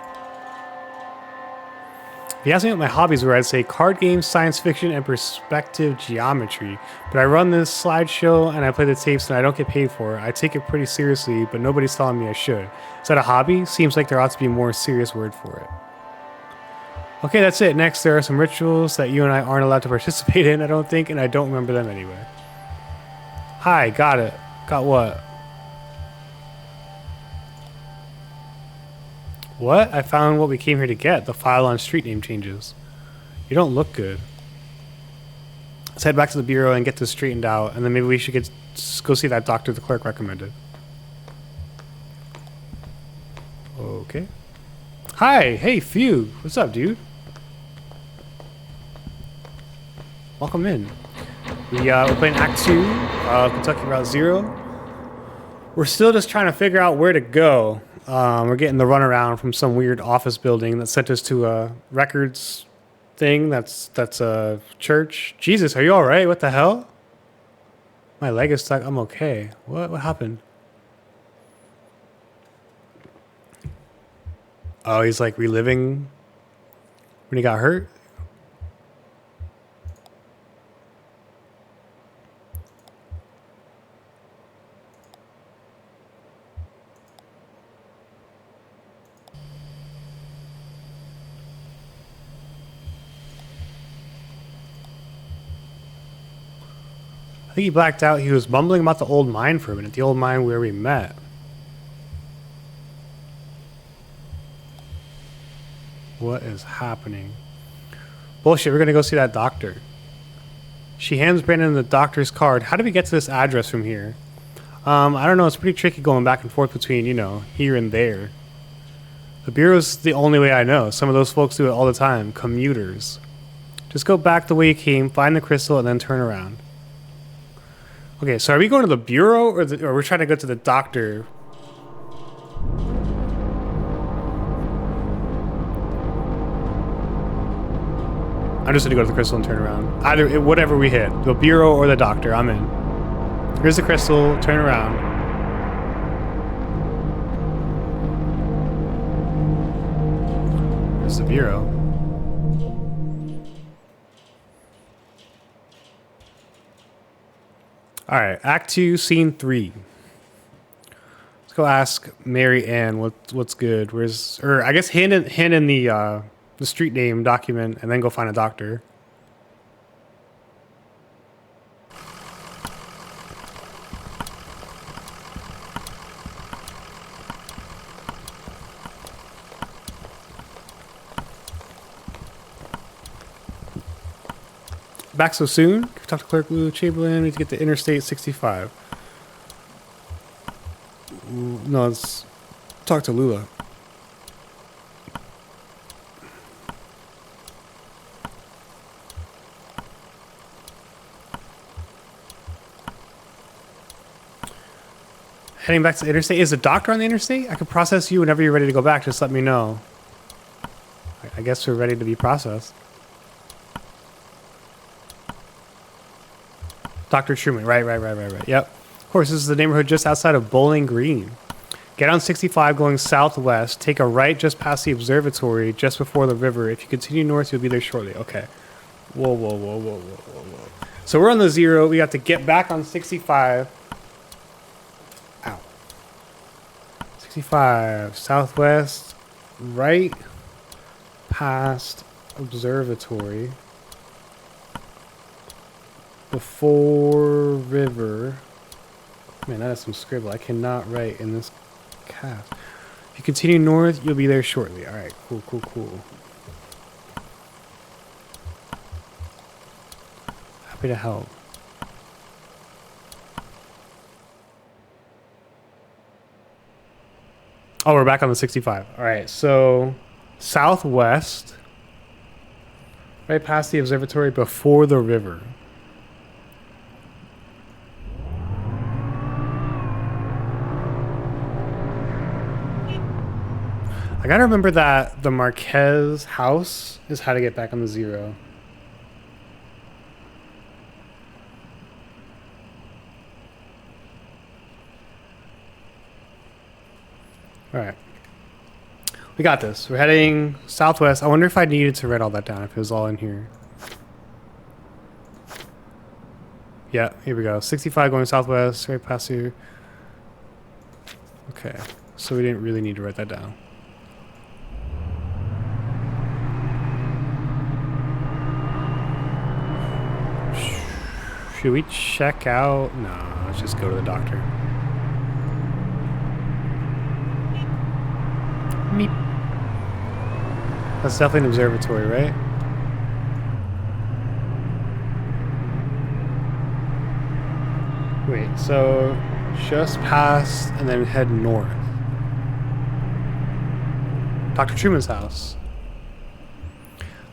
If he asked me what my hobbies were, I'd say card games, science fiction, and perspective geometry. But I run this slideshow and I play the tapes and I don't get paid for it. I take it pretty seriously, but nobody's telling me I should. Is that a hobby? Seems like there ought to be a more serious word for it. Okay, that's it. Next, there are some rituals that you and I aren't allowed to participate in, I don't think, and I don't remember them anyway. Hi, got it. Got what? What? I found what we came here to get. The file on street name changes. You don't look good. Let's head back to the Bureau and get this straightened out, and then maybe we should go see that doctor the clerk recommended. Okay. Hi! Hey, Fugue! What's up, dude? Welcome in. We're playing Act 2 of Kentucky Route Zero. We're still just trying to figure out where to go. We're getting the runaround from some weird office building that sent us to a records thing that's a church. Jesus, are you all right? What the hell? My leg is stuck. I'm okay. What happened? Oh, he's like reliving when he got hurt. I think he blacked out. He was mumbling about the old mine for a minute. The old mine where we met. What is happening? Bullshit, we're gonna go see that doctor. She hands Brandon the doctor's card. How do we get to this address from here? I don't know. It's pretty tricky going back and forth between, here and there. The Bureau's the only way I know. Some of those folks do it all the time. Commuters. Just go back the way you came, find the crystal, and then turn around. Okay, so are we going to the Bureau, or we're trying to go to the doctor? I'm just gonna go to the crystal and turn around. Either whatever we hit, the Bureau or the doctor, I'm in. Here's the crystal, turn around. Here's the Bureau. Alright, Act 2, Scene 3. Let's go ask Mary Ann what's good. I guess hand in the street name document and then go find a doctor. Back so soon? Can we talk to Clerk Lou Chamberlain? We need to get to Interstate 65. No, let's talk to Lula. Heading back to the interstate. Is the doctor on the interstate? I could process you whenever you're ready to go back. Just let me know. I guess we're ready to be processed. Dr. Truman. Right. Yep. Of course, this is the neighborhood just outside of Bowling Green. Get on 65 going southwest. Take a right just past the observatory, just before the river. If you continue north, you'll be there shortly. Okay. Whoa. So we're on the zero. We have to get back on 65. 65 southwest, right past observatory, before river. Man, that is some scribble. I cannot write in this cast. If you continue north, you'll be there shortly. All right, cool. Happy to help. Oh, we're back on the 65. All right, so southwest, right past the observatory, before the river. I gotta remember that the Marquez house is how to get back on the zero. All right. We got this. We're heading southwest. I wonder if I needed to write all that down, if it was all in here. Yeah, here we go. 65 going southwest, right past here. Okay, so we didn't really need to write that down. Should we check out? No, let's just go to the doctor. Meep. That's definitely an observatory, right? Wait, so just past and then head north. Dr. Truman's house.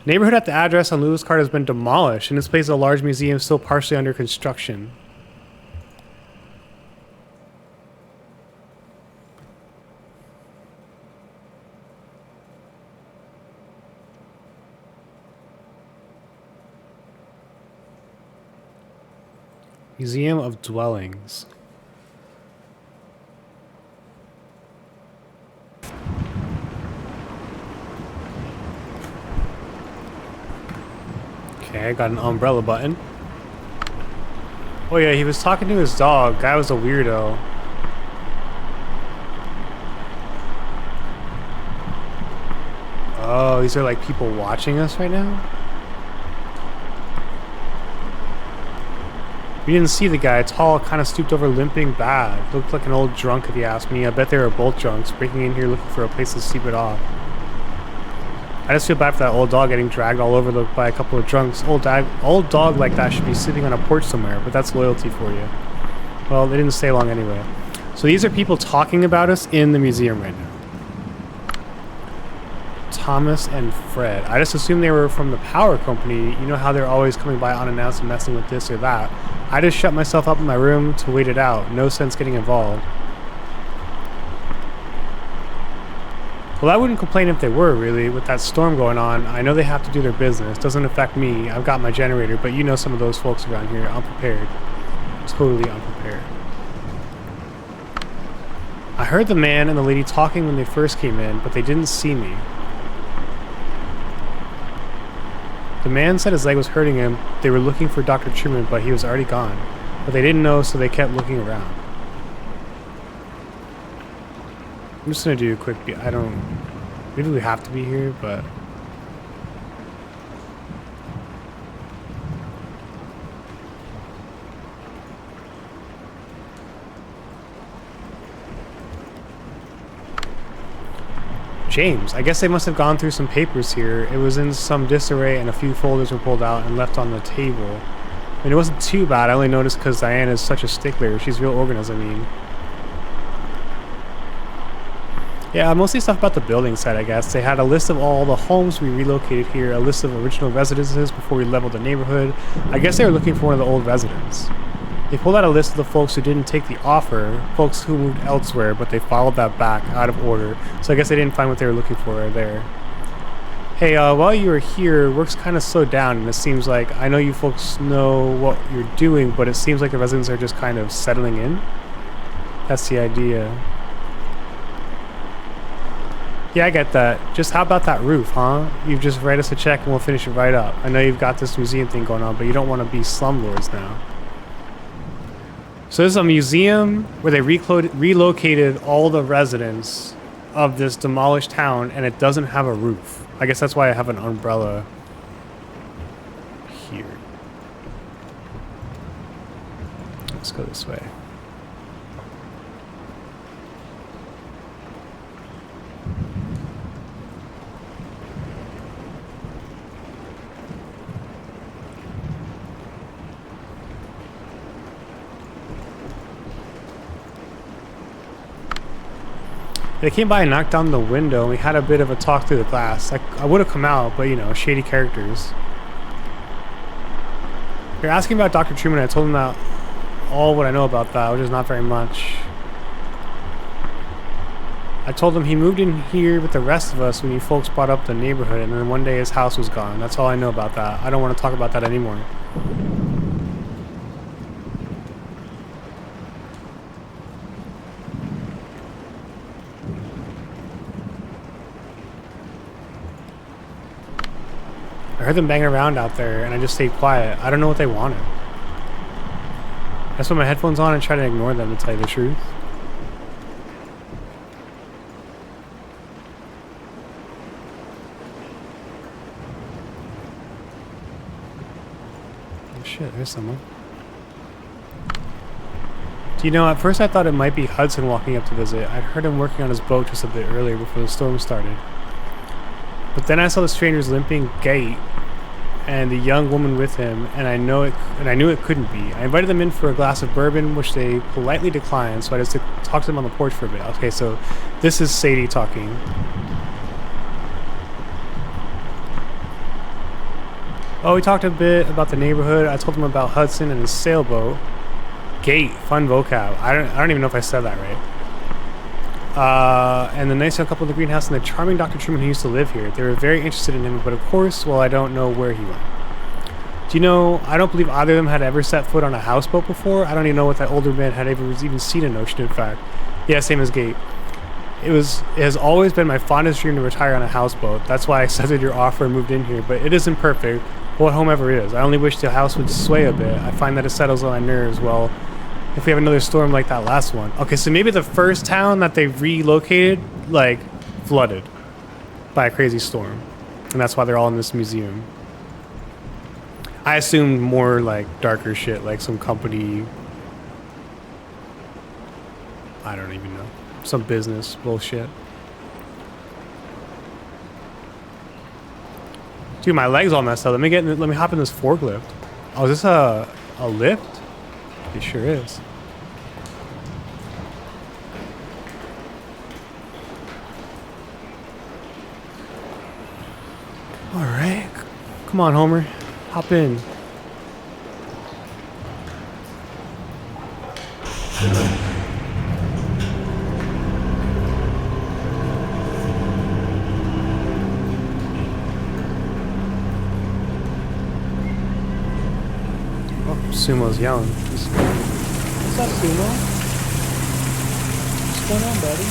Neighborhood at the address on Lewis card has been demolished, and this place is a large museum still partially under construction. Museum of Dwellings. Okay, I got an umbrella button. Oh yeah, he was talking to his dog. Guy was a weirdo. Oh, these are like people watching us right now? We didn't see the guy. Tall, kind of stooped over, limping bad. Looked like an old drunk if you ask me. I bet they were both drunks, breaking in here looking for a place to sleep it off. I just feel bad for that old dog getting dragged all over by a couple of drunks. Old dog like that should be sitting on a porch somewhere, but that's loyalty for you. Well, they didn't stay long anyway. So these are people talking about us in the museum right now. Thomas and Fred. I just assumed they were from the power company. You know how they're always coming by unannounced and messing with this or that. I just shut myself up in my room to wait it out. No sense getting involved. Well, I wouldn't complain if they were, really. With that storm going on, I know they have to do their business. Doesn't affect me. I've got my generator, but you know some of those folks around here. Unprepared. Totally unprepared. I heard the man and the lady talking when they first came in, but they didn't see me. The man said his leg was hurting him. They were looking for Dr. Truman, but he was already gone. But they didn't know, so they kept looking around. I'm just gonna do a quick... maybe we have to be here, but... James. I guess they must have gone through some papers here. It was in some disarray and a few folders were pulled out and left on the table. I mean, it wasn't too bad. I only noticed because Diane is such a stickler. She's real organized, I mean. Yeah, mostly stuff about the building site, I guess. They had a list of all the homes we relocated here, a list of original residences before we leveled the neighborhood. I guess they were looking for one of the old residents. They pulled out a list of the folks who didn't take the offer, folks who moved elsewhere, but they followed that back out of order. So I guess they didn't find what they were looking for there. Hey, while you were here, work's kind of slowed down, and it seems like, I know you folks know what you're doing, but it seems like the residents are just kind of settling in. That's the idea. Yeah, I get that. Just how about that roof, huh? You just write us a check and we'll finish it right up. I know you've got this museum thing going on, but you don't want to be slumlords now. So this is a museum where they relocated all the residents of this demolished town, and it doesn't have a roof. I guess that's why I have an umbrella here. Let's go this way. They came by and knocked down the window, and we had a bit of a talk through the glass. I would have come out, but you know, shady characters. They're asking about Dr. Truman. I told them that all what I know about that, which is not very much. I told him he moved in here with the rest of us when you folks brought up the neighborhood, and then one day his house was gone. That's all I know about that. I don't want to talk about that anymore. I heard them banging around out there, and I just stayed quiet. I don't know what they wanted. I just put my headphones on and try to ignore them, to tell you the truth. Oh shit, there's someone. Do you know, at first I thought it might be Hudson walking up to visit. I'd heard him working on his boat just a bit earlier before the storm started. But then I saw the stranger's limping gait and the young woman with him, and I knew it couldn't be. I invited them in for a glass of bourbon, which they politely declined, so I just talked to them on the porch for a bit. Okay, so this is Sadie talking. Oh, we talked a bit about the neighborhood. I told him about Hudson and his sailboat. Gate, fun vocab. I don't even know if I said that right. And the nice young couple in the greenhouse and the charming Dr. Truman who used to live here. They were very interested in him, but of course, well, I don't know where he went. Do you know, I don't believe either of them had ever set foot on a houseboat before. I don't even know what that older man had ever even seen an ocean, in fact. Yeah, same as Gate. It has always been my fondest dream to retire on a houseboat. That's why I accepted your offer and moved in here, but it isn't perfect. What home ever is. I only wish the house would sway a bit. I find that it settles on my nerves. Well, if we have another storm like that last one. Okay, so maybe the first town that they relocated, like, flooded by a crazy storm. And that's why they're all in this museum. I assumed more, like, darker shit, like some company... I don't even know. Some business bullshit. Dude, my leg's all messed up. Let me hop in this forklift. Oh, is this a lift? It sure is. All right. Come on, Homer. Hop in. Sumo's yelling. What's up, Sumo? What's going on, buddy?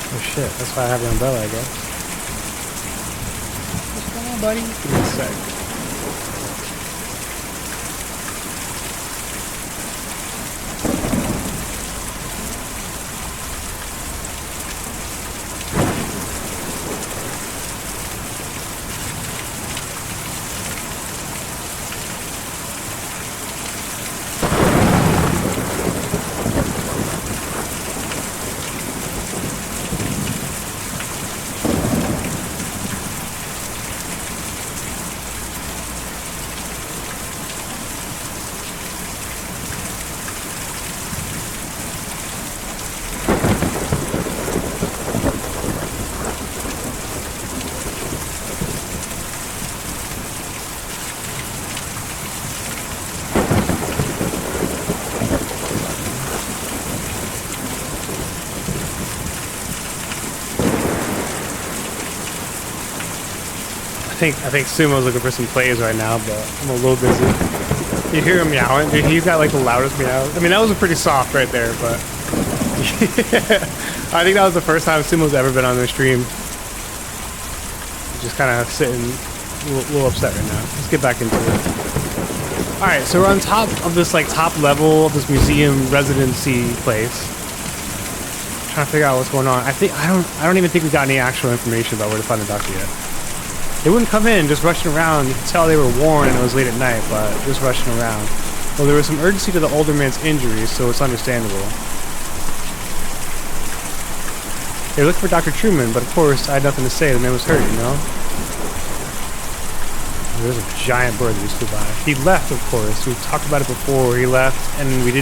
Oh shit, that's why I have the umbrella, I guess. What's going on, buddy? Give me a sec. I think Sumo's looking for some plays right now, but I'm a little busy. You hear him meowing? Dude, he's got like the loudest meow. I mean, that was a pretty soft right there, but yeah. I think that was the first time Sumo's ever been on the stream. Just kind of sitting a little upset right now. Let's get back into it. All right, so we're on top of this like top level of this museum residency place. Trying to figure out what's going on. I don't even think we got any actual information about where to find the doctor yet. They wouldn't come in, just rushing around. You could tell they were warned and it was late at night, but just rushing around. Well, there was some urgency to the older man's injuries, so it's understandable. They looked for Dr. Truman, but of course, I had nothing to say. The man was hurt, you know? There's a giant bird that just flew by. He left, of course. We've talked about it before. He left, and we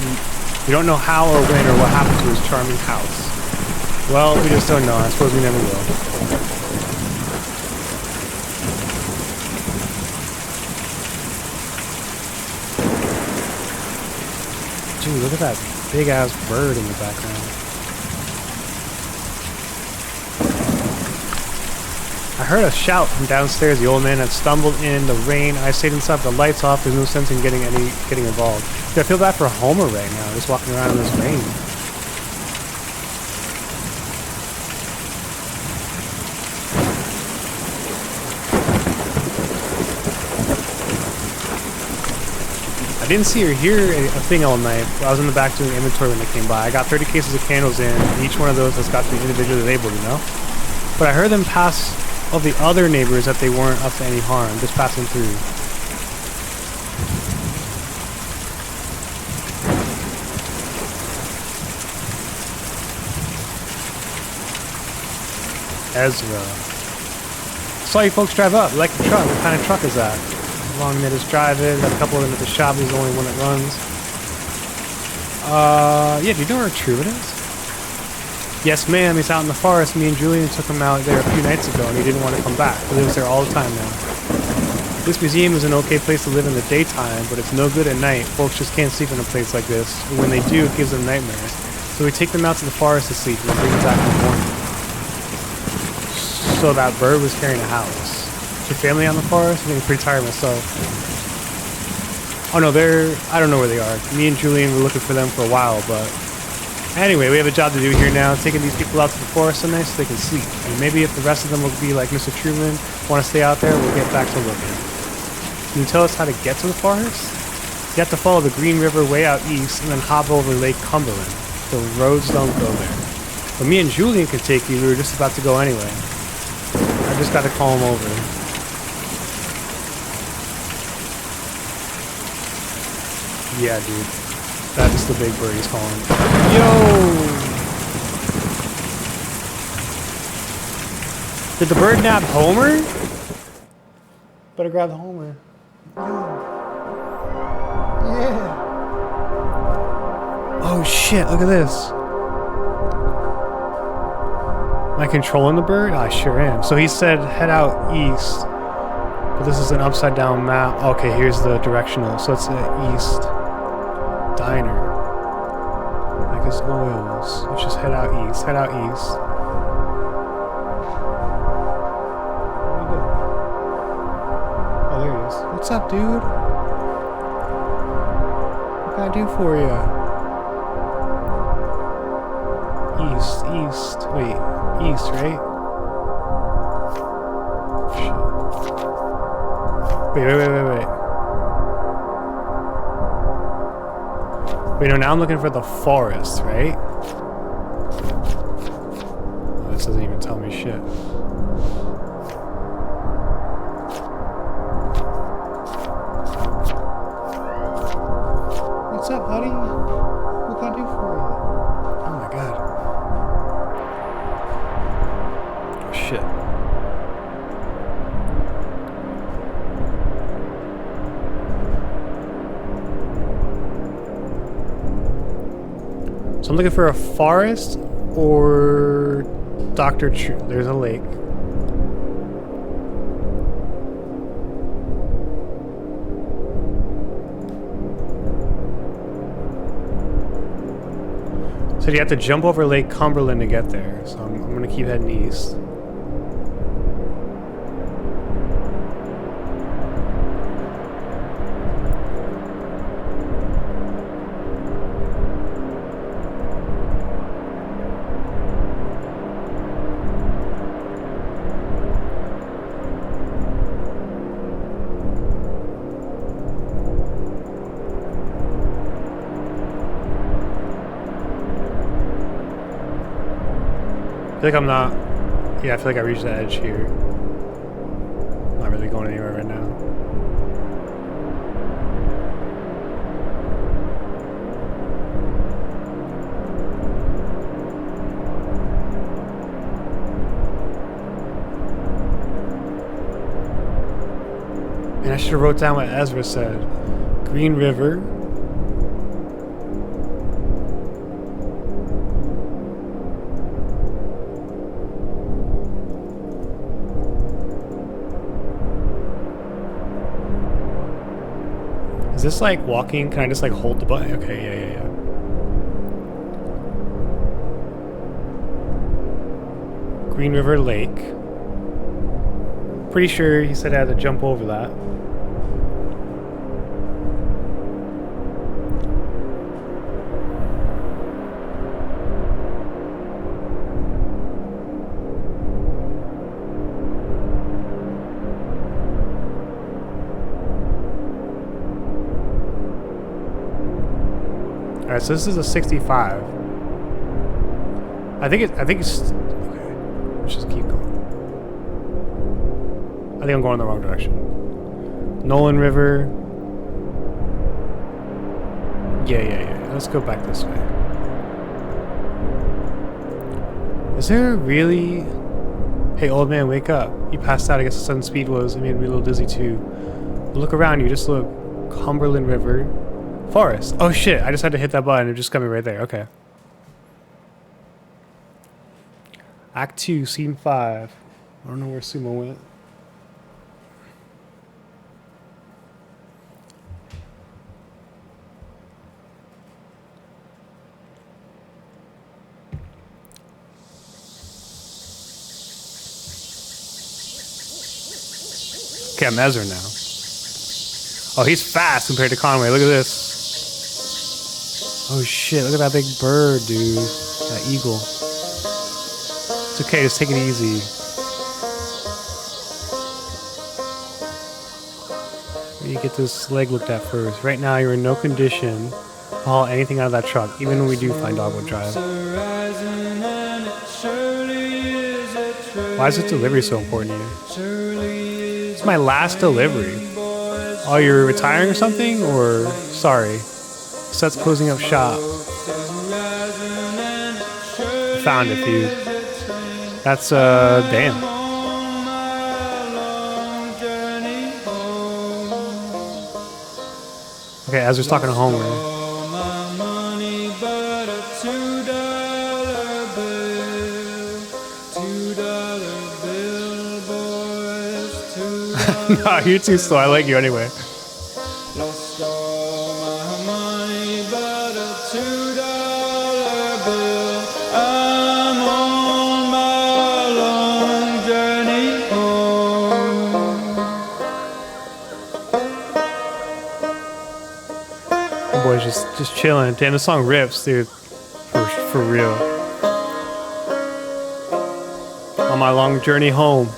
don't know how or when or what happened to his charming house. Well, we just don't know. I suppose we never will. Dude, look at that big ass bird in the background. I heard a shout from downstairs. The old man had stumbled in the rain. I stayed inside with the lights off. There's no sense in getting involved. Dude, I feel bad for Homer right now, just walking around in this rain. I didn't see or hear a thing all night. I was in the back doing inventory when they came by. I got 30 cases of candles in, and each one of those has got to be individually labeled, you know? But I heard them pass of the other neighbors that they weren't up to any harm, just passing through. Ezra. Saw you folks drive up. You like the truck? What kind of truck is that? Long minutes driving. Got a couple of them at the shop. He's the only one that runs. Yeah, do you know where Truman is? Yes, ma'am, he's out in the forest. Me and Julian took him out there a few nights ago, and he didn't want to come back. He lives there all the time now. This museum is an okay place to live in the daytime, but it's no good at night. Folks just can't sleep in a place like this. And when they do, it gives them nightmares. So we take them out to the forest to sleep, and then bring them back in the morning. So that bird was carrying a house. Is your family out in the forest? I'm getting pretty tired myself. Oh no, I don't know where they are. Me and Julian were looking for them for a while, but... Anyway, we have a job to do here now, taking these people out to the forest tonight so they can sleep. And maybe if the rest of them will be like Mr. Truman, want to stay out there, we'll get back to looking. Can you tell us how to get to the forest? You have to follow the Green River way out east and then hop over Lake Cumberland. The roads don't go there. But me and Julian could take you. We were just about to go anyway. I just got to call him over. Yeah, dude. That's the big bird he's calling. Yo! Did the bird nab Homer? Better grab the Homer. Yeah. Oh shit, look at this. Am I controlling the bird? I sure am. So he said head out east. But this is an upside down map. Okay, here's the directional. So it's the east. Diner. Like his oils. Let's just head out east. Head out east. Where'd he go? Oh, there he is. What's up, dude? What can I do for you? East, east. Wait, east, right? Shit. Wait. Wait, no, now I'm looking for the forest, right? Oh, this doesn't even tell me shit. What's up, buddy? What can I do for you? Oh my god. Oh shit. So I'm looking for a forest or Dr. There's a lake. So you have to jump over Lake Cumberland to get there. So I'm going to keep heading east. I feel like I'm not... Yeah, I feel like I reached the edge here. Not really going anywhere right now. And I should have wrote down what Ezra said. Green River. Is this like walking? Can I just like hold the button? Okay, yeah. Green River Lake. Pretty sure he said I had to jump over that. Alright, so this is a 65. I think it's okay. Let's just keep going. I think I'm going in the wrong direction. Nolan River. Yeah. Let's go back this way. Is there really... Hey, old man, wake up. You passed out. I guess the sudden speed was... It made me a little dizzy too. But look around you. Just look. Cumberland River. Forest. Oh shit, I just had to hit that button. It just got me right there. Okay. Act 2, Scene 5. I don't know where Sumo went. Okay, I'm Ezra now. Oh, he's fast compared to Conway. Look at this. Oh shit, look at that big bird, dude. That eagle. It's okay, just take it easy. You get this leg looked at first. Right now, you're in no condition to haul anything out of that truck, even when we do find dogwood drive. Why is this delivery so important to you? It's my last delivery. Oh, you're retiring or something? Or, sorry. Seth's closing up shop. Found it, dude. That's, damn. Okay, Ezra's talking to Homer. No, you're too slow. I like you anyway. Boys just chilling. Damn, this song rips, dude. For real. On my long journey home.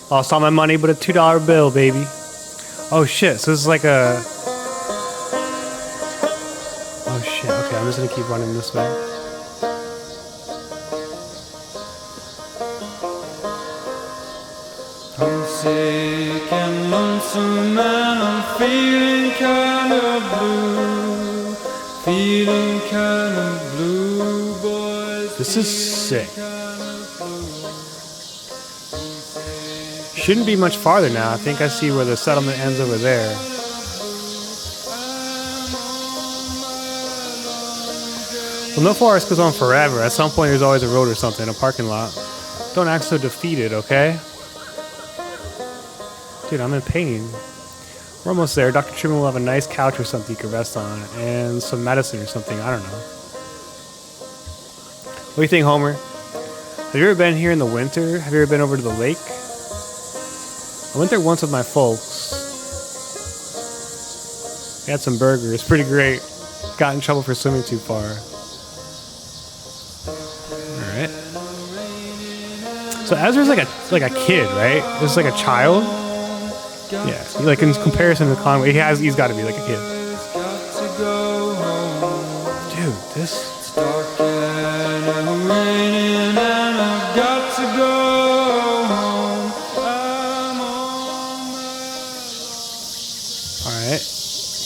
Lost all my money but a $2 bill, baby. Oh shit, so this is like a... Oh shit, okay, I'm just gonna keep running this way. I'm sick and lonesome and I'm feeling kind of blue. Feeling kind of blue, boys. This is sick. Shouldn't be much farther now. I think I see where the settlement ends over there. Well, no forest goes on forever. At some point, there's always a road or something, a parking lot. Don't act so defeated, okay? Dude, I'm in pain. We're almost there. Dr. Truman will have a nice couch or something you can rest on, and some medicine or something. I don't know. What do you think, Homer? Have you ever been here in the winter? Have you ever been over to the lake? I went there once with my folks. We had some burgers. Pretty great. Got in trouble for swimming too far. Alright. So Ezra's like a kid, right? This is like a child. Yeah. Like in comparison to Conway, he's got to be like a kid. Dude, this.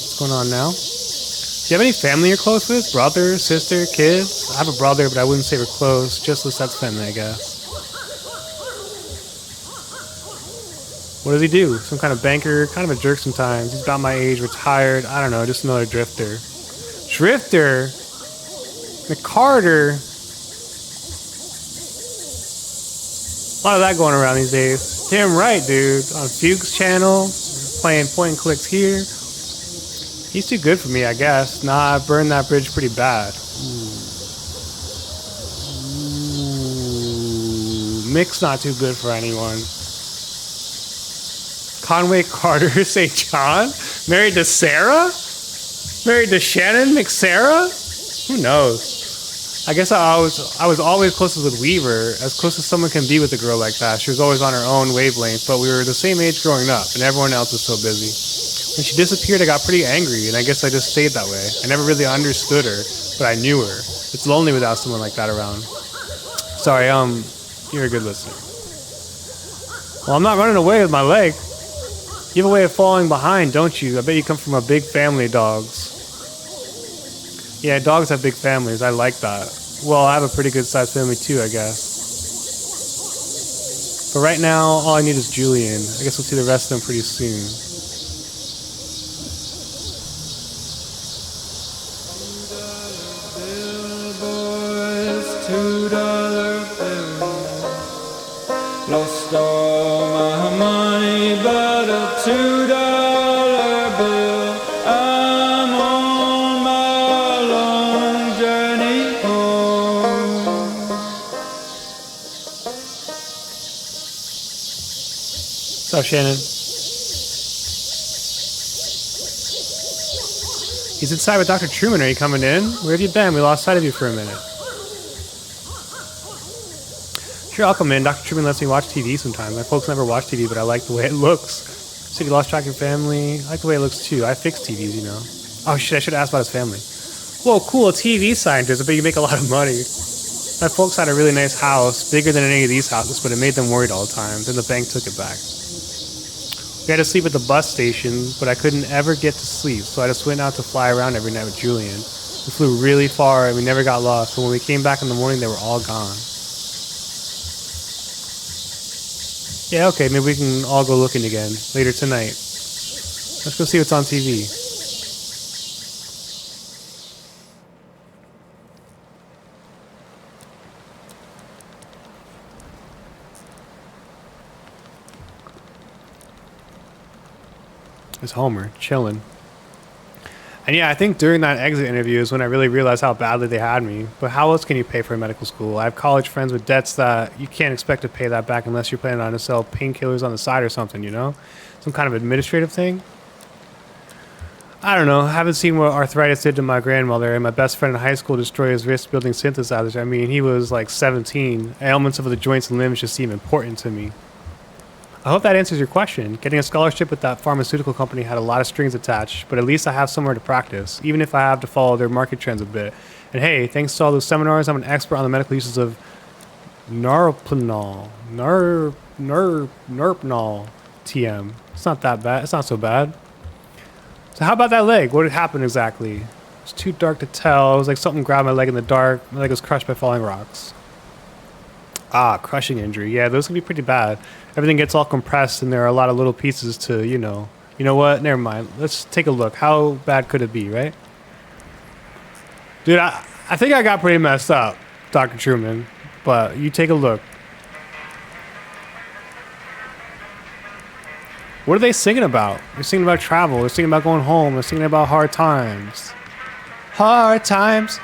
What's going on now? Do you have any family you're close with? Brother, sister, kids? I have a brother, but I wouldn't say we're close. Just Lisette's family, I guess. What does he do? Some kind of banker? Kind of a jerk sometimes. He's about my age, retired. I don't know, just another drifter. Drifter? McCarter? A lot of that going around these days. Damn right, dude. On Fuchs channel, playing point and clicks here. He's too good for me, I guess. Nah, I burned that bridge pretty bad. Ooh. Mick's not too good for anyone. Conway Carter St. John? Married to Sarah? Married to Shannon McSarah? Who knows? I guess I was always closest with Weaver, as close as someone can be with a girl like that. She was always on her own wavelength, but we were the same age growing up, and everyone else was so busy. When she disappeared, I got pretty angry, and I guess I just stayed that way. I never really understood her, but I knew her. It's lonely without someone like that around. Sorry, you're a good listener. Well, I'm not running away with my leg. You have a way of falling behind, don't you? I bet you come from a big family of dogs. Yeah, dogs have big families. I like that. Well, I have a pretty good sized family too, I guess. But right now, all I need is Julian. I guess we'll see the rest of them pretty soon. $2 bills. What's up, Shannon? He's inside with Dr. Truman. Are you coming in? Where have you been? We lost sight of you for a minute. Sure, I'll come in. Dr. Truman lets me watch TV sometimes. My folks never watch TV, but I like the way it looks. So you lost track of your family. I like the way it looks too. I fix TVs, you know. Oh shit, I should have asked about his family. Whoa, cool, a TV scientist. I bet you make a lot of money. My folks had a really nice house, bigger than any of these houses, but it made them worried all the time. Then the bank took it back. We had to sleep at the bus station, but I couldn't ever get to sleep, so I just went out to fly around every night with Julian. We flew really far and we never got lost, but when we came back in the morning, they were all gone. Yeah, okay, maybe we can all go looking again later tonight. Let's go see what's on TV. It's Homer, chilling. And yeah, I think during that exit interview is when I really realized how badly they had me. But how else can you pay for medical school? I have college friends with debts that you can't expect to pay that back unless you're planning on to sell painkillers on the side or something, you know? Some kind of administrative thing. I don't know. I haven't seen what arthritis did to my grandmother, and my best friend in high school destroyed his wrist building synthesizers. I mean, he was like 17. Ailments of the joints and limbs just seem important to me. I hope that answers your question. Getting a scholarship with that pharmaceutical company had a lot of strings attached, but at least I have somewhere to practice, even if I have to follow their market trends a bit. And hey, thanks to all those seminars, I'm an expert on the medical uses of Narpinol. Nerpinol TM. It's not that bad. It's not so bad. So how about that leg? What had happened exactly? It's too dark to tell. It was like something grabbed my leg in the dark. My leg was crushed by falling rocks. Ah, crushing injury. Yeah, those can be pretty bad. Everything gets all compressed and there are a lot of little pieces to, you know. You know what? Never mind. Let's take a look. How bad could it be, right? Dude, I think I got pretty messed up, Dr. Truman. But you take a look. What are they singing about? They're singing about travel. They're singing about going home. They're singing about hard times. Hard times.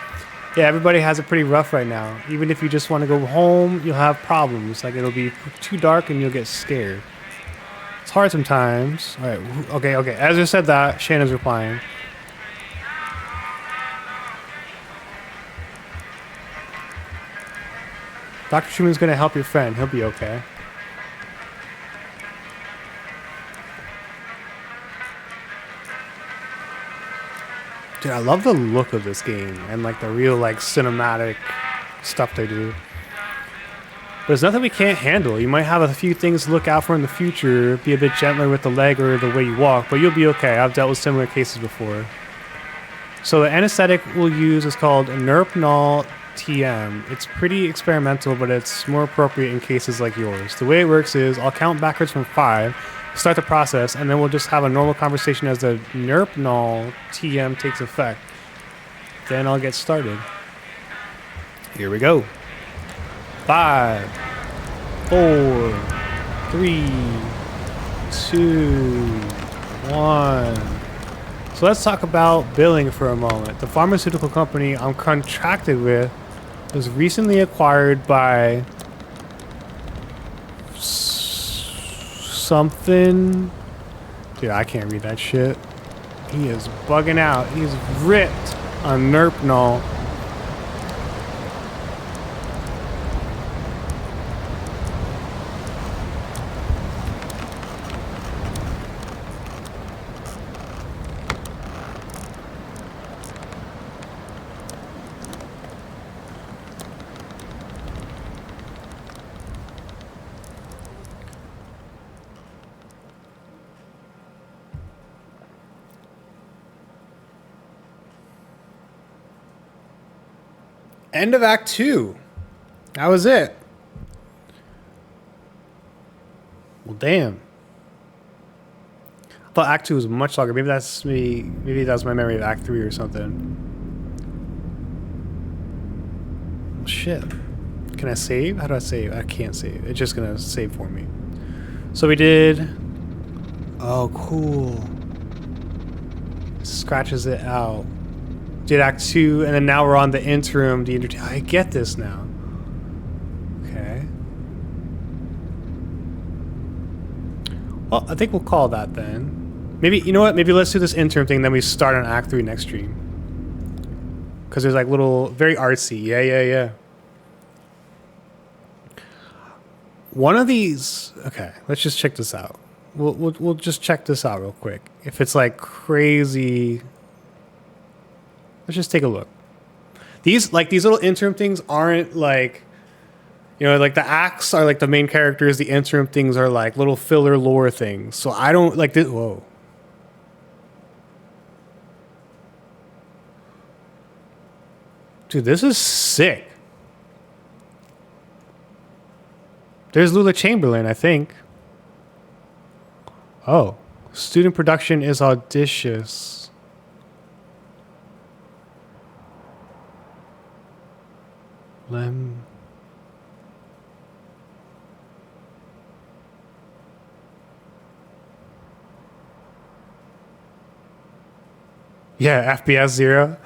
Yeah, everybody has it pretty rough right now. Even if you just want to go home, you'll have problems. Like, it'll be too dark and you'll get scared. It's hard sometimes. All right, okay. As I said that, Shannon's replying. Dr. Truman's going to help your friend. He'll be okay. Dude, I love the look of this game and like the real like cinematic stuff they do. But there's nothing we can't handle. You might have a few things to look out for in the future, be a bit gentler with the leg or the way you walk, but you'll be okay. I've dealt with similar cases before. So the anesthetic we'll use is called Nerpinol TM. It's pretty experimental, but it's more appropriate in cases like yours. The way it works is I'll count backwards from 5, start the process, and then we'll just have a normal conversation as the Nerpinol TM takes effect. Then I'll get started. Here we go. 5, 4, 3, 2, 1. So let's talk about billing for a moment. The pharmaceutical company I'm contracted with was recently acquired by something. Dude, I can't read that shit. He is bugging out. He's ripped on Nerpinol. End of Act 2. That was it. Well, damn. I thought Act 2 was much longer. Maybe that's me. Maybe that's my memory of Act 3 or something. Well, shit. Can I save? How do I save? I can't save. It's just gonna save for me. So we did. Oh, cool. Scratches it out. Did Act 2, and then now we're on the interim. I get this now. Okay. Well, I think we'll call that then. Maybe, you know what? Maybe let's do this interim thing, then we start on Act 3 next stream. Because there's like little, very artsy. Yeah, yeah, yeah. One of these, okay, let's just check this out. We'll just check this out real quick. If it's like crazy, let's just take a look. These little interim things aren't like, you know, like the acts are like the main characters. The interim things are like little filler lore things. So I don't like this. Whoa. Dude, this is sick. There's Lula Chamberlain, I think. Oh, student production is audacious. Lem. Yeah, FPS 0.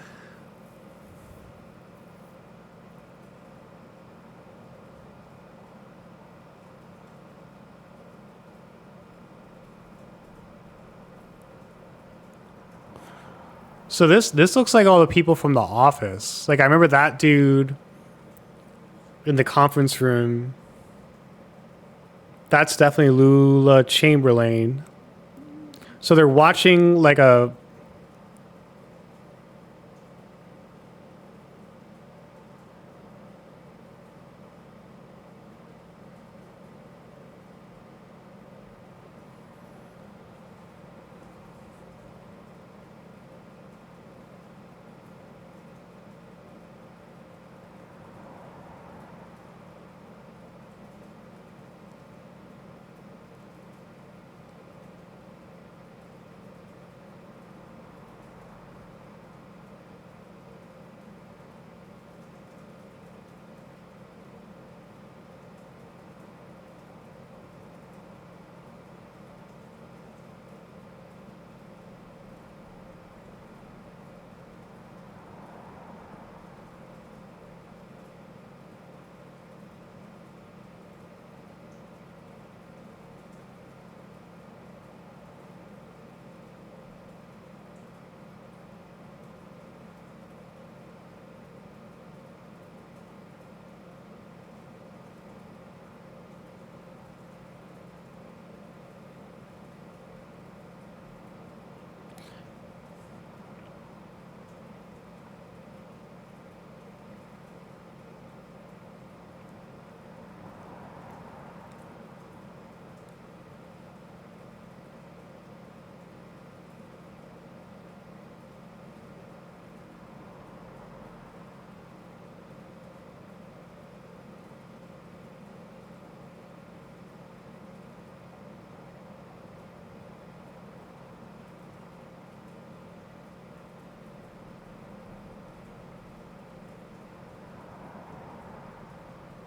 So this looks like all the people from The Office. Like I remember that dude in the conference room. That's definitely Lula Chamberlain. So they're watching like a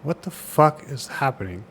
what the fuck is happening?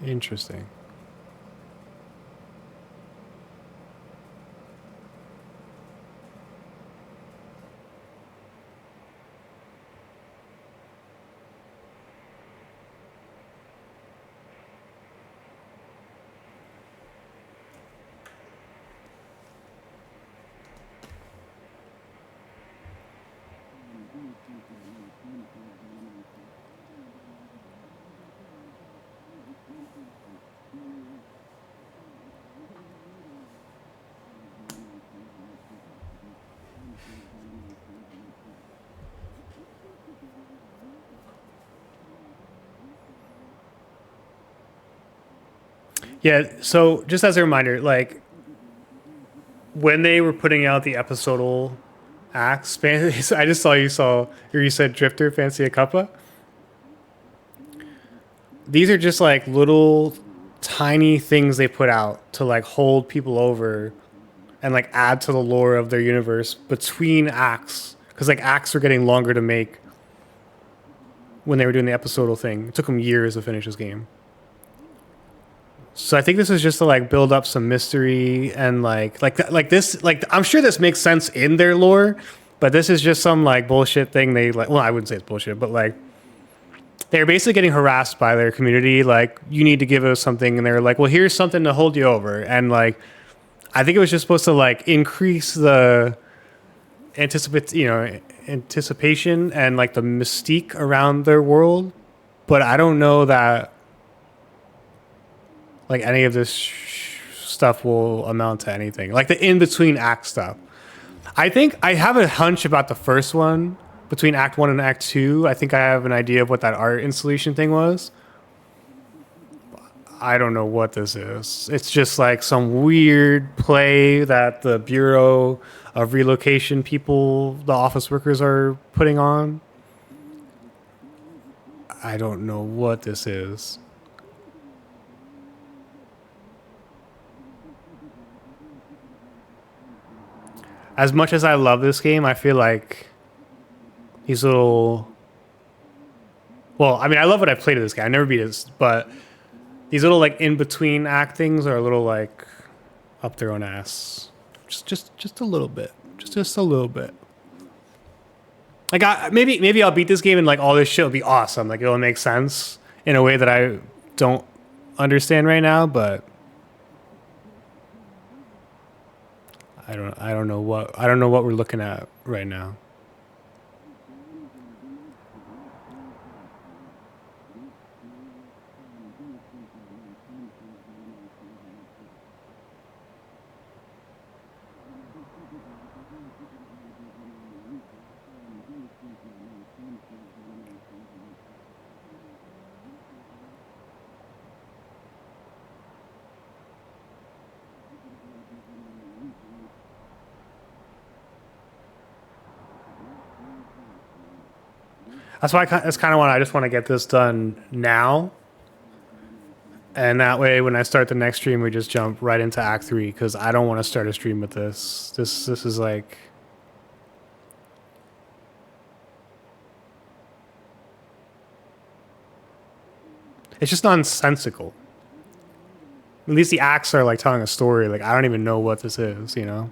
Interesting. Yeah, so just as a reminder, like when they were putting out the episodal acts, I just saw or you said Drifter Fancy a Cuppa. These are just like little tiny things they put out to like hold people over and like add to the lore of their universe between acts, because like acts were getting longer to make when they were doing the episodal thing. It took them years to finish this game. So I think this is just to like build up some mystery and like this, like I'm sure this makes sense in their lore, but this is just some like bullshit thing they like. Well, I wouldn't say it's bullshit, but like they're basically getting harassed by their community. Like, you need to give us something, and they're like, well, here's something to hold you over. And like, I think it was just supposed to like increase the anticipation and like the mystique around their world, but I don't know that like any of this stuff will amount to anything. Like the in between act stuff. I think I have a hunch about the first one between Act 1 and Act 2. I think I have an idea of what that art installation thing was. I don't know what this is. It's just like some weird play that the Bureau of Relocation people, the office workers, are putting on. I don't know what this is. As much as I love this game, I feel like these little... Well, I mean, I love what I've played of this game. I never beat this, but these little like in-between act things are a little like up their own ass. Just a little bit. Just a little bit. Like maybe I'll beat this game and like all this shit will be awesome. Like it'll make sense in a way that I don't understand right now, but I don't know what we're looking at right now. That's kind of why I just want to get this done now. And that way, when I start the next stream, we just jump right into Act 3, because I don't want to start a stream with this. This is like... It's just nonsensical. At least the acts are like telling a story. Like, I don't even know what this is, you know?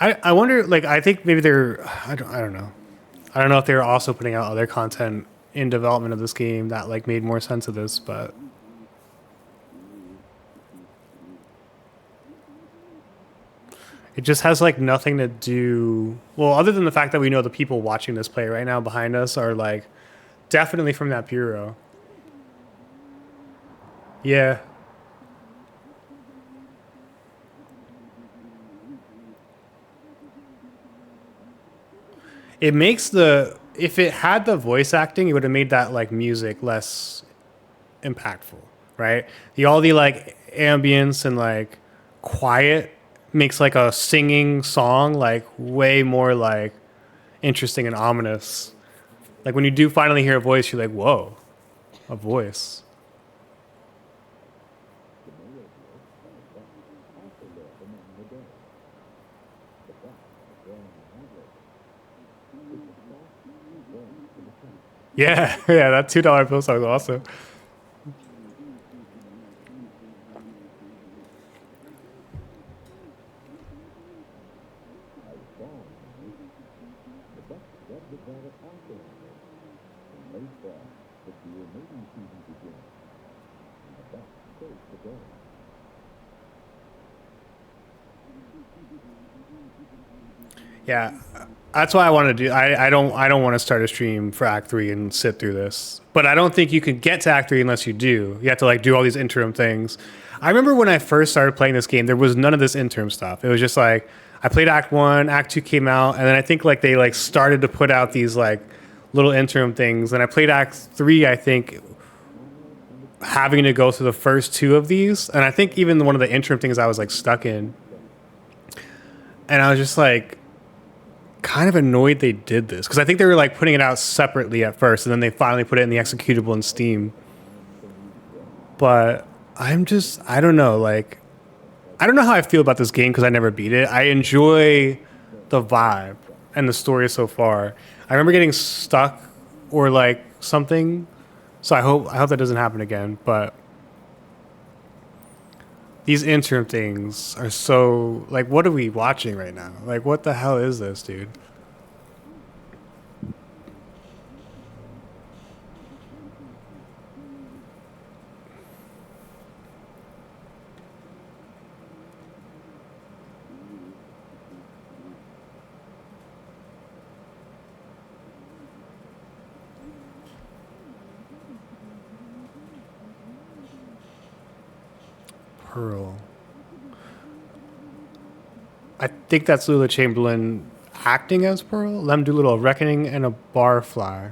I wonder, like, I think maybe they're, I don't know. I don't know if they're also putting out other content in development of this game that, like, made more sense of this, but It just has like nothing to do. Well, other than the fact that we know the people watching this play right now behind us are like definitely from that bureau. Yeah. It makes the if it had the voice acting, it would have made that like music less impactful, right? All the like ambience and like quiet makes like a singing song like way more like interesting and ominous. Like when you do finally hear a voice, you're like, whoa, a voice. Yeah, yeah, that $2 bill song is awesome. Yeah, that's why I want to do. I don't want to start a stream for Act Three and sit through this. But I don't think you can get to Act Three unless you do. You have to like do all these interim things. I remember when I first started playing this game, there was none of this interim stuff. It was just like I played Act One, Act Two came out, and then I think like they like started to put out these like little interim things. And I played Act Three, I think, having to go through the first two of these, and I think even one of the interim things I was like stuck in, and I was just like kind of annoyed they did this because I think they were like putting it out separately at first, and then they finally put it in the executable in Steam. But I don't know, like I don't know how I feel about this game because I never beat it. I enjoy the vibe and the story so far. I remember getting stuck or like something, so I hope that doesn't happen again. But these interim things are so like, what are we watching right now? Like, what the hell is this, dude? Pearl. I think that's Lula Chamberlain acting as Pearl. Lem Doolittle, Reckoning, and a Barfly.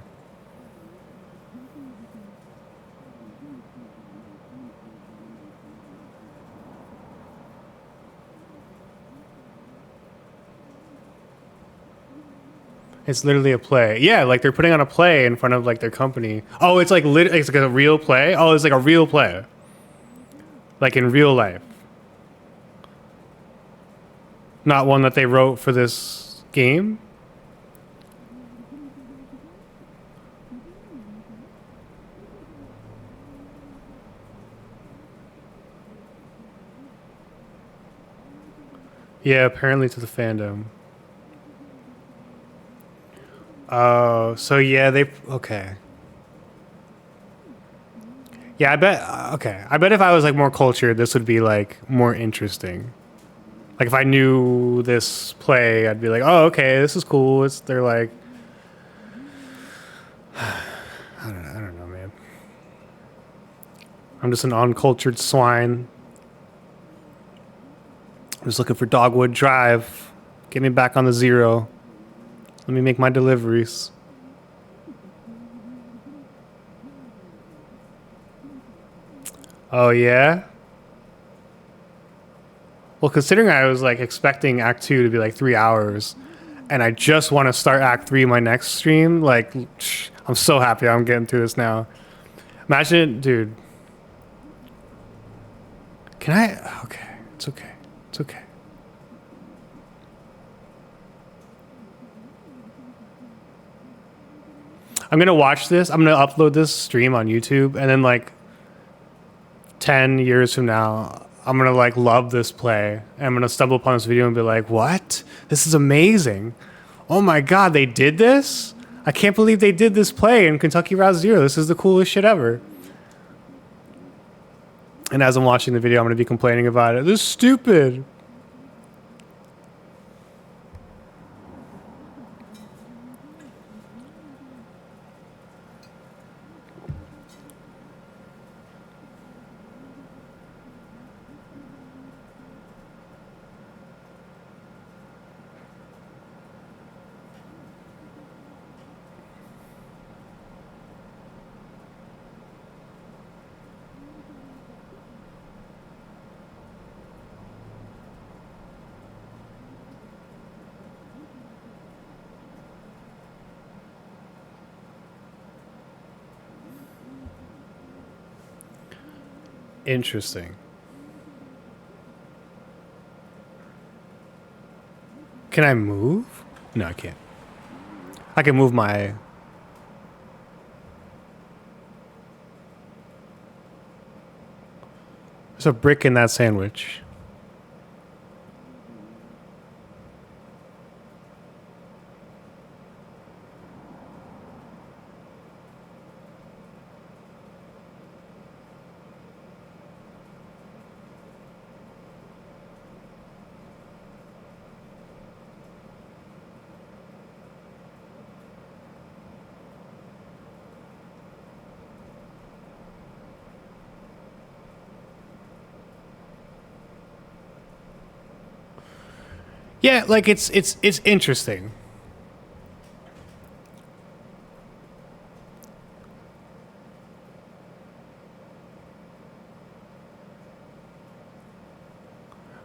It's literally a play. Yeah, like they're putting on a play in front of like their company. Oh, it's like it's like a real play. Oh, it's like a real play, like in real life, not one that they wrote for this game. Yeah, apparently to the fandom. Oh, so yeah, they okay. Yeah, I bet. Okay, I bet if I was like more cultured, this would be like more interesting. Like if I knew this play, I'd be like, oh, okay, this is cool. It's they're like, I don't know, man. I'm just an uncultured swine. I'm just looking for Dogwood Drive. Get me back on the zero. Let me make my deliveries. Oh yeah. Well, considering I was like expecting Act Two to be like 3 hours, and I just want to start Act Three my next stream, like I'm so happy I'm getting through this now. Imagine, dude. Can I? Okay, it's okay. It's okay. I'm gonna watch this. I'm gonna upload this stream on YouTube, and then like 10 years from now, I'm gonna like love this play. And I'm gonna stumble upon this video and be like, "What? This is amazing! Oh my god, they did this! I can't believe they did this play in Kentucky Route Zero. This is the coolest shit ever." And as I'm watching the video, I'm gonna be complaining about it. This is stupid. Interesting. Can I move? No, I can't. I can move my... There's a brick in that sandwich. Yeah, like it's interesting.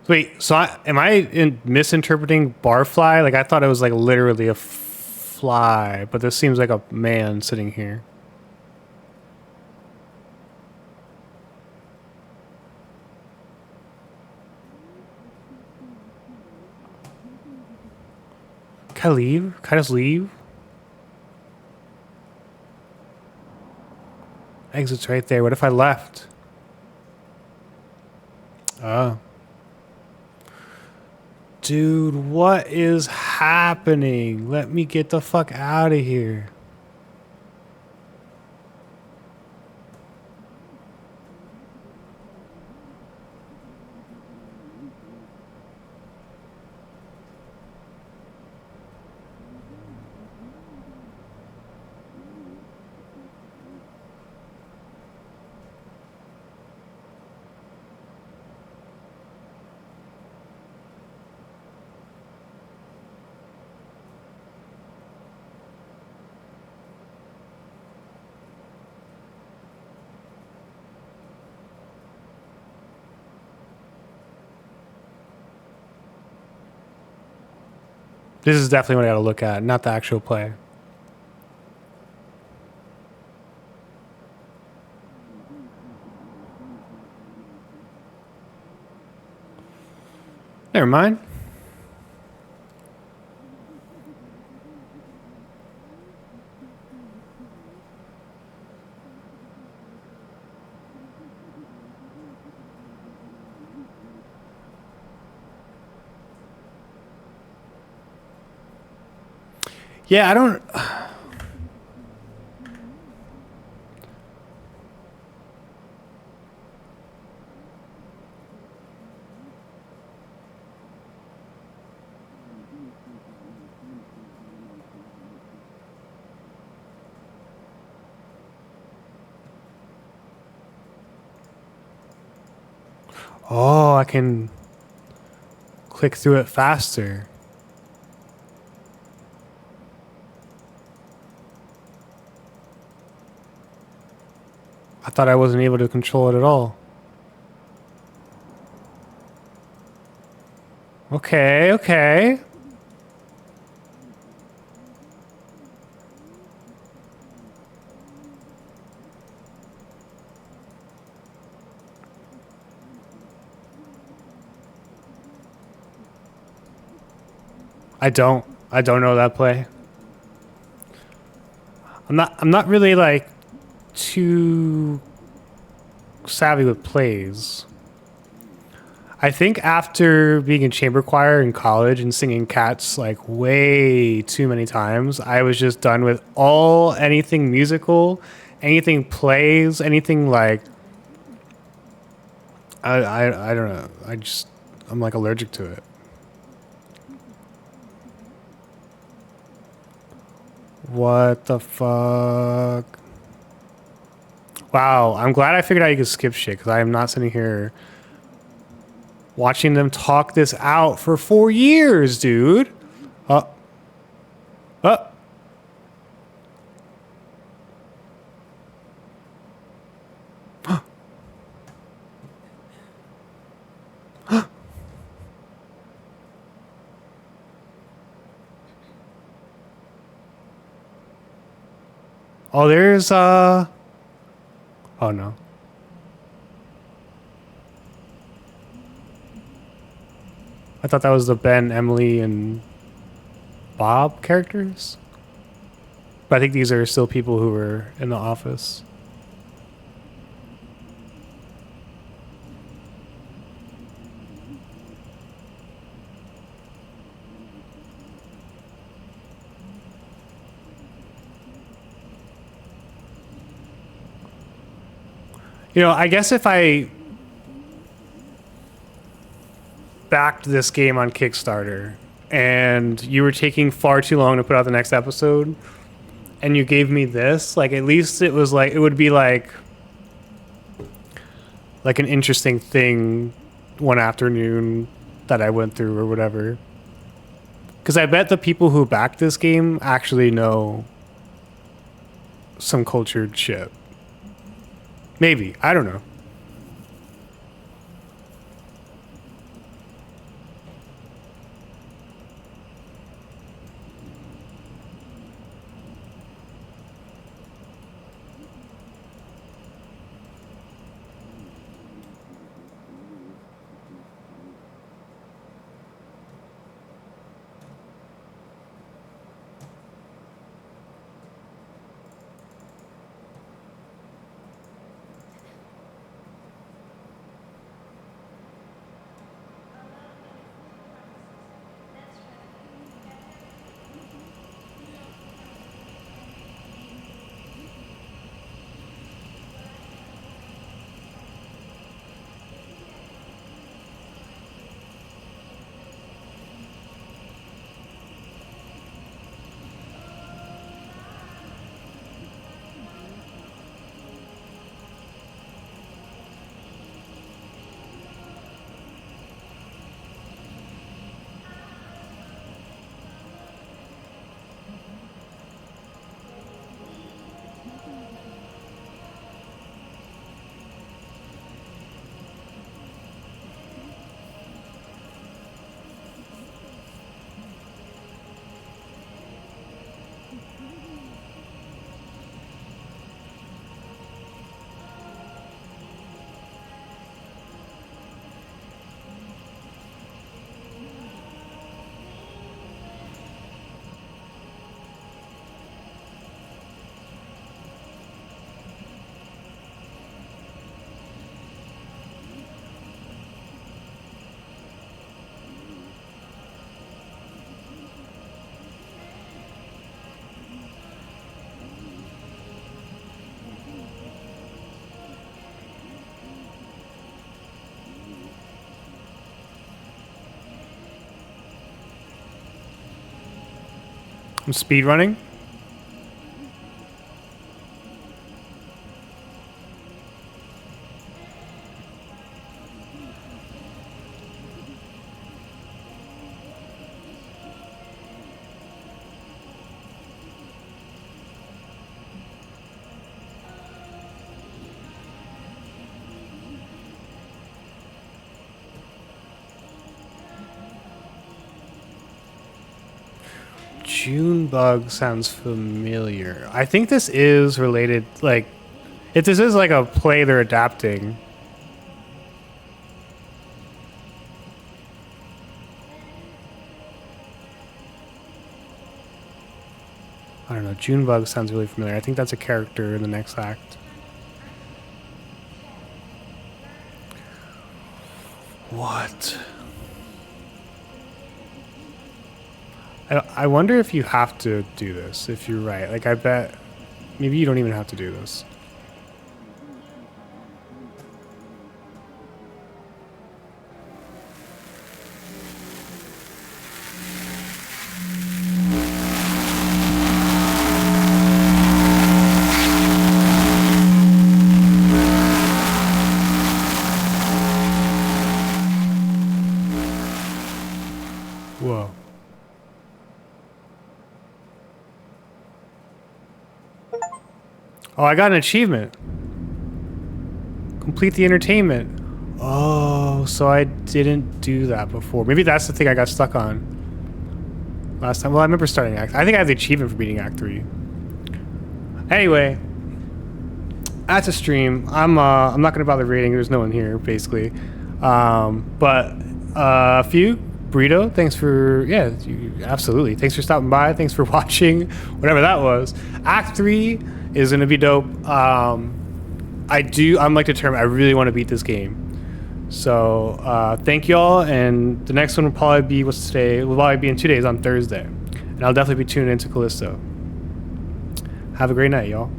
Wait, so am I misinterpreting barfly? Like I thought it was like literally a fly, but this seems like a man sitting here. Can I leave? Can I just leave? Exit's right there. What if I left? Oh. Dude, what is happening? Let me get the fuck out of here. This is definitely what I gotta look at, not the actual play. Never mind. Yeah, I don't... Oh, I can click through it faster. I thought I wasn't able to control it at all. Okay, okay. I don't know that play. I'm not really like too savvy with plays. I think after being in chamber choir in college and singing Cats like way too many times, I was just done with anything musical, anything plays, anything like I don't know. I'm like allergic to it. What the fuck? Wow, I'm glad I figured out you could skip shit because I am not sitting here watching them talk this out for 4 years, dude. Uh, uh. Oh, there's oh no. I thought that was the Ben, Emily, and Bob characters. But I think these are still people who were in the office. You know, I guess if I backed this game on Kickstarter and you were taking far too long to put out the next episode and you gave me this, like at least it was like it would be like an interesting thing one afternoon that I went through or whatever. Cuz I bet the people who backed this game actually know some cultured shit. Maybe, I don't know. I'm speed running. Junebug sounds familiar. I think this is related, like, if this is like a play they're adapting. I don't know, Junebug sounds really familiar. I think that's a character in the next act. What? I wonder if you have to do this, if you're right. Like, I bet maybe you don't even have to do this. Whoa. Oh, I got an achievement. Complete the entertainment. Oh, so I didn't do that before. Maybe that's the thing I got stuck on last time. Well, I remember starting Act. I think I have the achievement for beating Act 3. Anyway, that's a stream. I'm not gonna bother rating. There's no one here, basically. But a few Burrito, thanks for absolutely. Thanks for stopping by. Thanks for watching, whatever that was. Act 3 is gonna be dope. I'm like determined. I really want to beat this game. So thank y'all, and the next one will probably be what's today. Will probably be in 2 days on Thursday, and I'll definitely be tuning into Callisto. Have a great night, y'all.